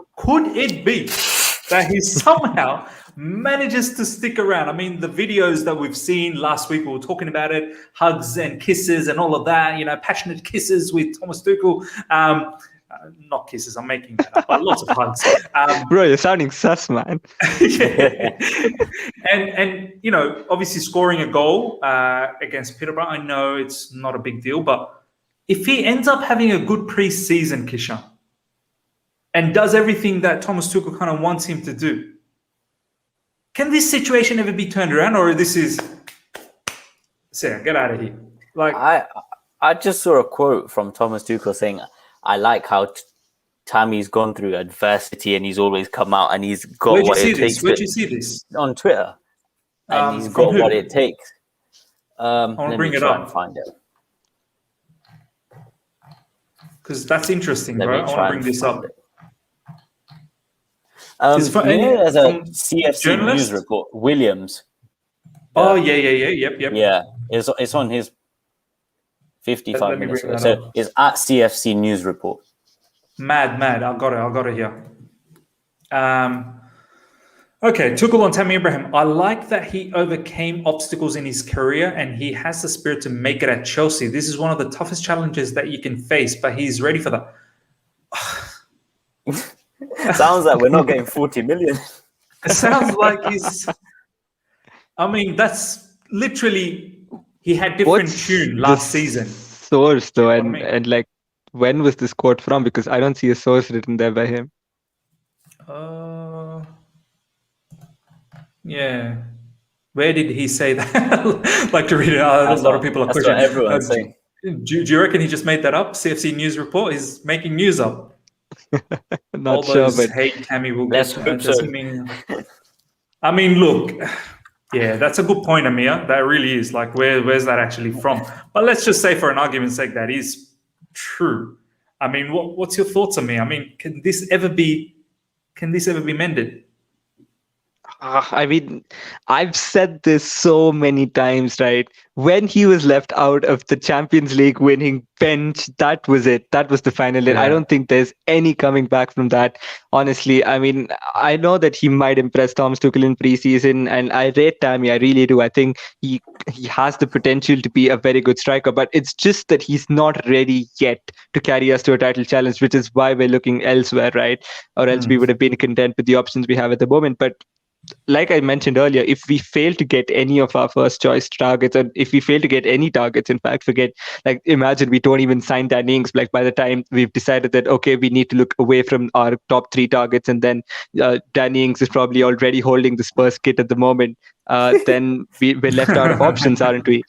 that he somehow manages to stick around? I mean, the videos that we've seen last week, we were talking about it, hugs and kisses and all of that, passionate kisses with Thomas Tuchel. Not kisses, I'm making that up, but lots of hugs. Bro, you're sounding sus, man. Yeah. And obviously scoring a goal against Peterborough, I know it's not a big deal, but if he ends up having a good pre-season, Kishan, and does everything that Thomas Tuchel kind of wants him to do, can this situation ever be turned around, or this is, Sarah, get out of here? Like, I just saw a quote from Thomas Tuchel saying, I like how Tammy's gone through adversity and he's always come out and he's got what it takes. Where'd you see this? On Twitter. And he's got what it takes. I want to bring it up. And find it. Because that's interesting, bro. I want to bring this up. There's a CFC journalist? news report, Williams. Oh, yep. Yeah, it's on his 55 minutes ago. So it's at CFC news report. Mad. I got it here. Okay, Tuchel on Tammy Abraham. I like that he overcame obstacles in his career and he has the spirit to make it at Chelsea. This is one of the toughest challenges that you can face, but he's ready for that. Sounds like we're not getting 40 million. It sounds like he's... I mean, that's literally... He had different tune last season. Source, though, and like, when was this quote from? Because I don't see a source written there by him. Yeah. Where did he say that? Like to read it out. A lot of people are questioning. Everyone's saying. Do you reckon he just made that up? CFC news report is making news up. Not all sure, those but hate Tammy will let's get. hope so. I mean, look, yeah, that's a good point, Ameya. That really is. Like, where's that actually from? But let's just say, for an argument's sake, that is true. I mean, what's your thoughts, Ameya? I mean, can this ever be mended? I mean, I've said this so many times, right? When he was left out of the Champions League winning bench, that was it. That was the final. And I don't think there's any coming back from that. Honestly, I mean, I know that he might impress Thomas Tuchel in preseason, and I rate Tammy. I really do. I think he has the potential to be a very good striker, but it's just that he's not ready yet to carry us to a title challenge, which is why we're looking elsewhere, right? Or else we would have been content with the options we have at the moment. But like I mentioned earlier, if we fail to get any of our first choice targets, or if we fail to get any targets, in fact, imagine we don't even sign Danny Ings. Like, by the time we've decided that, okay, we need to look away from our top 3 targets, and then Danny Ings is probably already holding the Spurs kit at the moment, then we're left out of options, aren't we?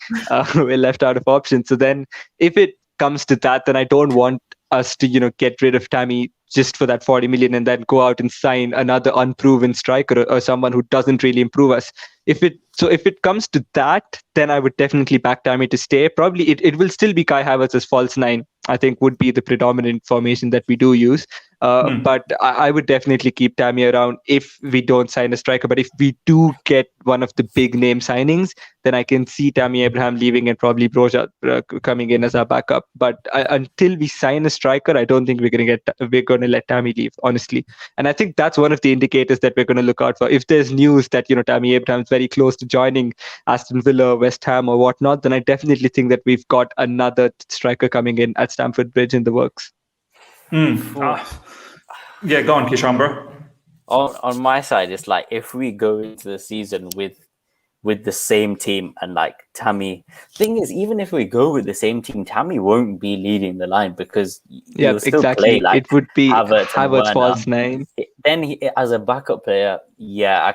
We're left out of options. So then if it comes to that, then I don't want us to, get rid of Tammy just for that 40 million and then go out and sign another unproven striker or someone who doesn't really improve us. if it comes to that, then I would definitely back Tammy to stay. Probably it will still be Kai Havertz as false nine. I think would be the predominant formation that we do use. But I would definitely keep Tammy around if we don't sign a striker. But if we do get one of the big name signings, then I can see Tammy Abraham leaving and probably Broja coming in as our backup. But until we sign a striker, I don't think we're going to let Tammy leave, honestly. And I think that's one of the indicators that we're going to look out for. If there's news that Tammy Abraham's very close to joining Aston Villa, West Ham, or whatnot, then I definitely think that we've got another striker coming in at Stamford Bridge in the works. Yeah, go on, Kishan, bro. On my side, it's like if we go into the season with the same team and like Tammy, thing is, even if we go with the same team, Tammy won't be leading the line because he'll still play like it would be Havertz false nine. Then he, as a backup player, yeah,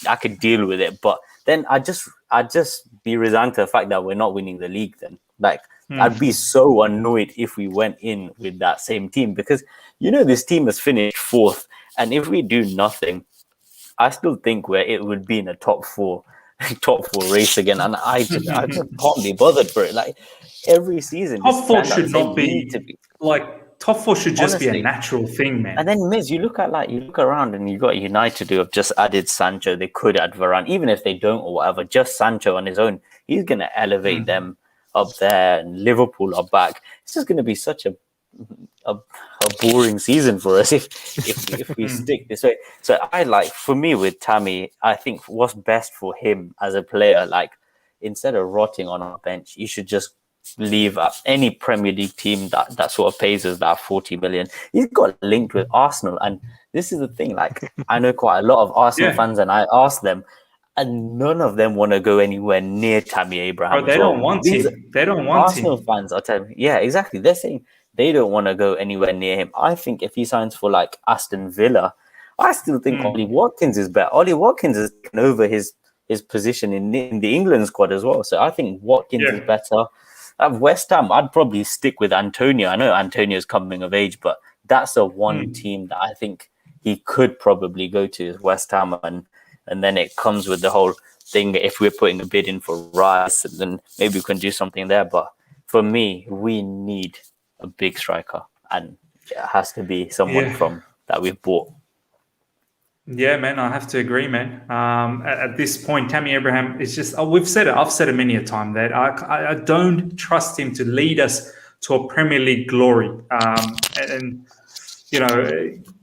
I could deal with it, but then I just be resigned to the fact that we're not winning the league. Then like I'd be so annoyed if we went in with that same team because this team has finished fourth, and if we do nothing, I still think it would be in a top four race again, and I just can't be bothered for it. Like every season, top four should not be like top four should just be a natural thing, man. And then Miz, you look around and you got United who have just added Sancho. They could add Varane, even if they don't or whatever. Just Sancho on his own, he's gonna elevate them up there, and Liverpool are back. It's just gonna be such a boring season for us if we stick this way. So for me with Tammy, I think what's best for him as a player, like instead of rotting on our bench, you should just leave any Premier League team that sort of pays us that 40 million. He's got linked with Arsenal, and this is the thing. Like I know quite a lot of Arsenal fans, and I asked them, and none of them want to go anywhere near Tammy Abraham. They don't want him. They don't want Arsenal fans are telling me, yeah, exactly. They're saying they don't want to go anywhere near him. I think if he signs for like Aston Villa, I still think Ollie Watkins is better. Ollie Watkins has taken over his position in the England squad as well. So I think Watkins is better. At West Ham, I'd probably stick with Antonio. I know Antonio's coming of age, but that's the one team that I think he could probably go to is West Ham. And then it comes with the whole thing. If we're putting a bid in for Rice, then maybe we can do something there. But for me, we need a big striker, and it has to be someone from that we've bought. Yeah, man, I have to agree, man. At this point, Tammy Abraham is just, we've said it, I've said it many a time that I don't trust him to lead us to a Premier League glory.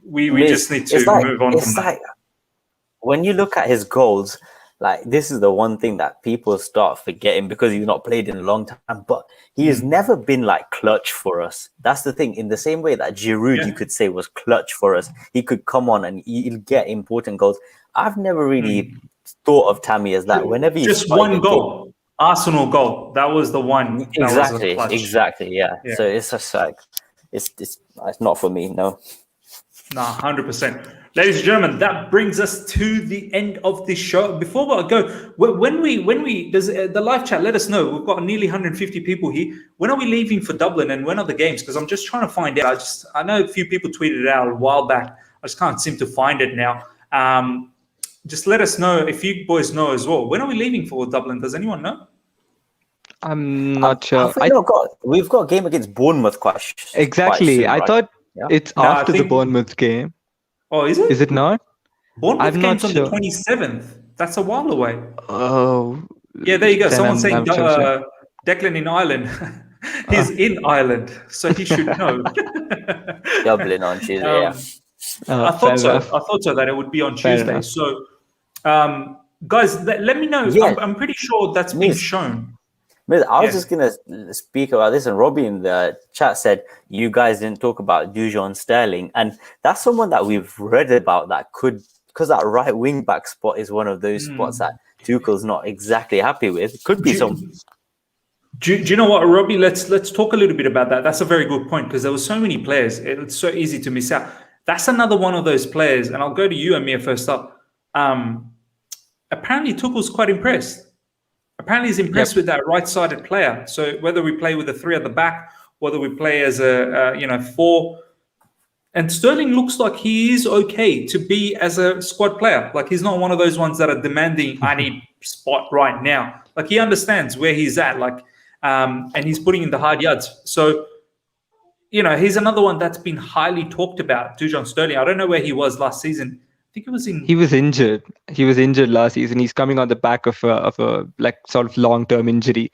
We just need to move on from that. When you look at his goals, like this is the one thing that people start forgetting because he's not played in a long time, but he has never been like clutch for us. That's the thing. In the same way that Giroud, you could say, was clutch for us. He could come on and he'll get important goals. I've never really thought of Tammy as that. Whenever just one goal, Arsenal goal, that was the one. Exactly. Yeah. So it's just like it's not for me. No. 100%. Ladies and gentlemen, that brings us to the end of this show. Before we go, when we does the live chat, let us know. We've got nearly 150 people here. When are we leaving for Dublin, and when are the games? Because I'm just trying to find out. I know a few people tweeted it out a while back. I just can't seem to find it now. Just let us know if you boys know as well. When are we leaving for Dublin? Does anyone know? I'm not sure. We've got a game against Bournemouth exactly. Quite soon, I thought it's after the Bournemouth game. Oh, is it? Is it not? Bournemouth game's on the 27th. That's a while away. Oh. Yeah, there you go. Someone's saying Declan in Ireland. He's in Ireland, so he should know. Dublin on Tuesday, I thought so that it would be on Tuesday. So, guys, let me know. Yeah. I'm pretty sure that's been shown. I was just going to speak about this, and Robbie in the chat said, you guys didn't talk about Dujon Sterling. And that's someone that we've read about that could, because that right wing back spot is one of those spots that Tuchel's not exactly happy with. Could be some. Do you know what, Robbie? Let's talk a little bit about that. That's a very good point, because there were so many players. It's so easy to miss out. That's another one of those players. And I'll go to you, Ameya, first up. Apparently, Tuchel's quite impressed. Apparently, he's impressed with that right-sided player. So whether we play with a 3 at the back, whether we play as a 4, And Sterling looks like he is okay to be as a squad player. Like, he's not one of those ones that are demanding, I need spot right now. Like, he understands where he's at, like, and he's putting in the hard yards. So, you know, he's another one that's been highly talked about, Dujon Sterling. I don't know where he was last season. I think it was in... He was injured. He was injured last season. He's coming on the back of a like sort of long-term injury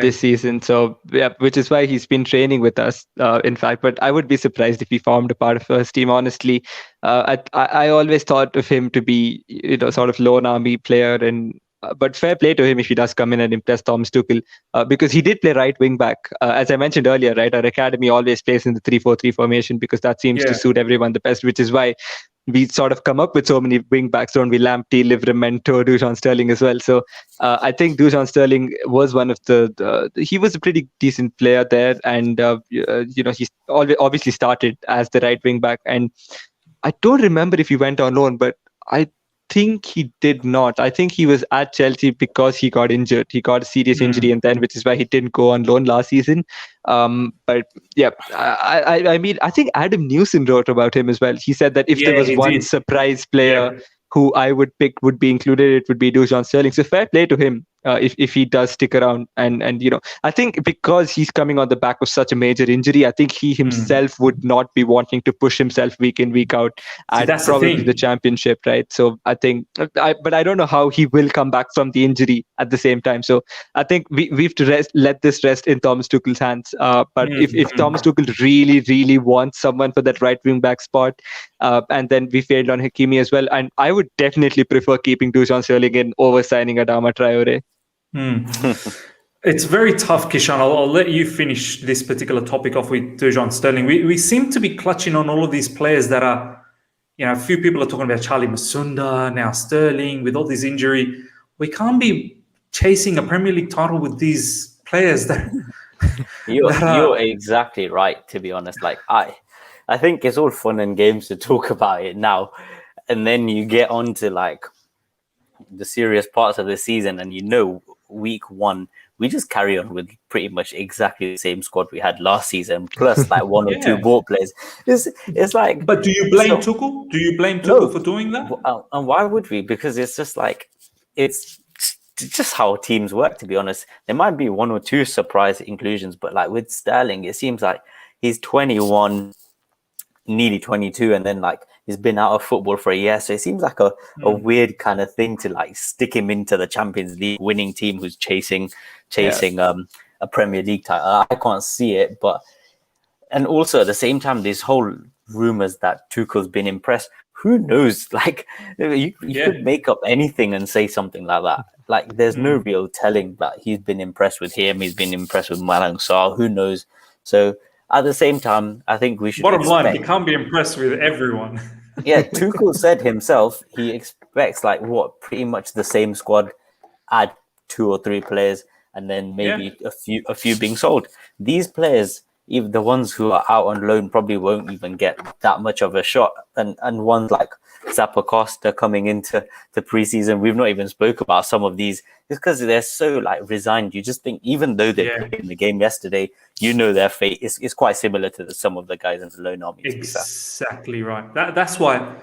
this season. So yeah, which is why he's been training with us. In fact, but I would be surprised if he formed a part of first team. Honestly, I always thought of him to be, you know, sort of lone army player, and but fair play to him if he does come in and impress Thomas Tuchel, because he did play right wing back. As I mentioned earlier, right, our academy always plays in the 3-4-3 formation because that seems to suit everyone the best, which is why we sort of come up with so many wing backs, don't we? Lamptey, Livramento, Dujon Sterling as well. So I think Dujon Sterling was one of he was a pretty decent player there, and you know, he obviously started as the right wing back, and I don't remember if he went on loan, but I think he did not. I think he was at Chelsea because he got injured. He got a serious injury, and then which is why he didn't go on loan last season. But yeah, I mean, I think Adam Newson wrote about him as well. He said that if there was one surprise player who I would pick would be included, it would be Dujon Sterling. So fair play to him if he does stick around. And you know, I think because he's coming on the back of such a major injury, I think he himself would not be wanting to push himself week in, week out at probably the championship, right? So I think, but I don't know how he will come back from the injury at the same time. So I think we've to let this rest in Thomas Tuchel's hands. But if Thomas Tuchel really, really wants someone for that right wing back spot, and then we failed on Hakimi as well, and I would definitely prefer keeping Dujon Sterling in over signing Adama Traore. It's very tough, Kishan. I'll let you finish this particular topic off with Dujon Sterling. We seem to be clutching on all of these players that are, you know, a few people are talking about Charlie Masunda, now Sterling, with all this injury. We can't be chasing a Premier League title with these players that... You're exactly right, to be honest. Like, I think it's all fun and games to talk about it now, and then you get on to like the serious parts of the season, and you know, week one we just carry on with pretty much exactly the same squad we had last season, plus like one or two ball players. It's like, but do you blame Tuchel? Do you blame Tuchel for doing that? And why would we? Because it's just like, it's just how teams work, to be honest. There might be one or two surprise inclusions, but like with Sterling, it seems like he's 21, nearly 22, and then like he's been out of football for a year, so it seems like a weird kind of thing to like stick him into the Champions League winning team who's chasing a Premier League title. I can't see it, but and also at the same time, this whole rumors that Tuchel's been impressed. Who knows? Like you could make up anything and say something like that. Like there's no real telling that he's been impressed with him. He's been impressed with Malang Sarr. Who knows? So at the same time, I think we should. Bottom line, he can't be impressed with everyone. Yeah, Tuchel said himself he expects like pretty much the same squad, add 2 or 3 players, and then maybe a few being sold. These players, even the ones who are out on loan, probably won't even get that much of a shot. And ones like Zappacosta coming into the preseason, we've not even spoke about some of these, just because they're so like resigned. You just think, even though they played in the game yesterday, you know their fate is quite similar to some of the guys in the loan army. Exactly right. That's why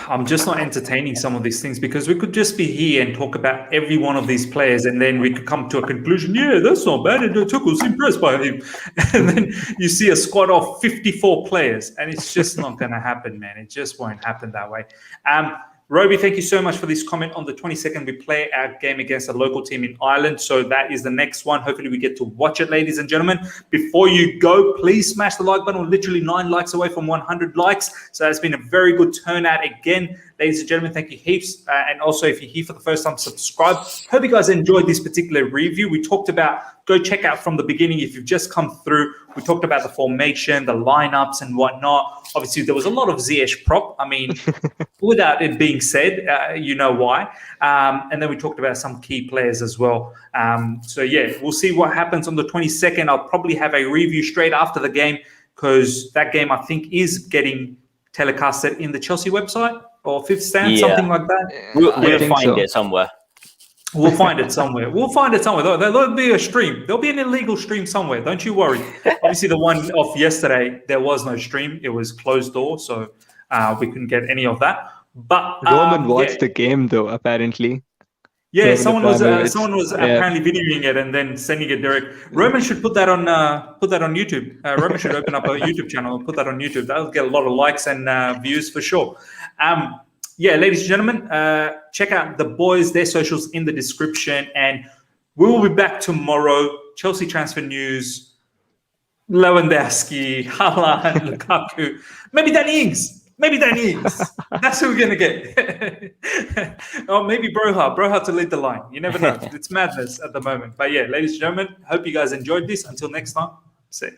I'm just not entertaining some of these things, because we could just be here and talk about every one of these players, and then we could come to a conclusion. Yeah, that's not bad. And Tuchel's impressed by him. And then you see a squad of 54 players, and it's just not going to happen, man. It just won't happen that way. Roby, thank you so much for this comment. On the 22nd, we play our game against a local team in Ireland. So that is the next one. Hopefully we get to watch it, ladies and gentlemen. Before you go, please smash the like button. We're literally 9 likes away from 100 likes. So it's been a very good turnout again. Ladies and gentlemen, thank you heaps. And also, if you're here for the first time, subscribe. Hope you guys enjoyed this particular review. We talked about, go check out from the beginning if you've just come through. We talked about the formation, the lineups and whatnot. Obviously, there was a lot of Ziyech prop. I mean, without it being said, you know why. And then we talked about some key players as well. So, yeah, we'll see what happens on the 22nd. I'll probably have a review straight after the game, because that game, I think, is getting telecasted in the Chelsea website or Fifth Stand, something like that. We'll find it somewhere. We'll find it somewhere. There'll be a stream. There'll be an illegal stream somewhere. Don't you worry. Obviously, the one off yesterday, there was no stream. It was closed door, so we couldn't get any of that. But Roman watched the game, though, apparently. Yeah, Roman someone was Abramovich. apparently videoing it and then sending it direct. Roman should put that on YouTube. Roman should open up a YouTube channel and put that on YouTube. That'll get a lot of likes and views for sure. Yeah, ladies and gentlemen, check out the boys, their socials in the description, and we will be back tomorrow. Chelsea transfer news, Lewandowski, Haaland, Lukaku, maybe Danny Ings. That's who we're going to get. Or maybe Broja to lead the line. You never know. It's madness at the moment. But yeah, ladies and gentlemen, hope you guys enjoyed this. Until next time, see you.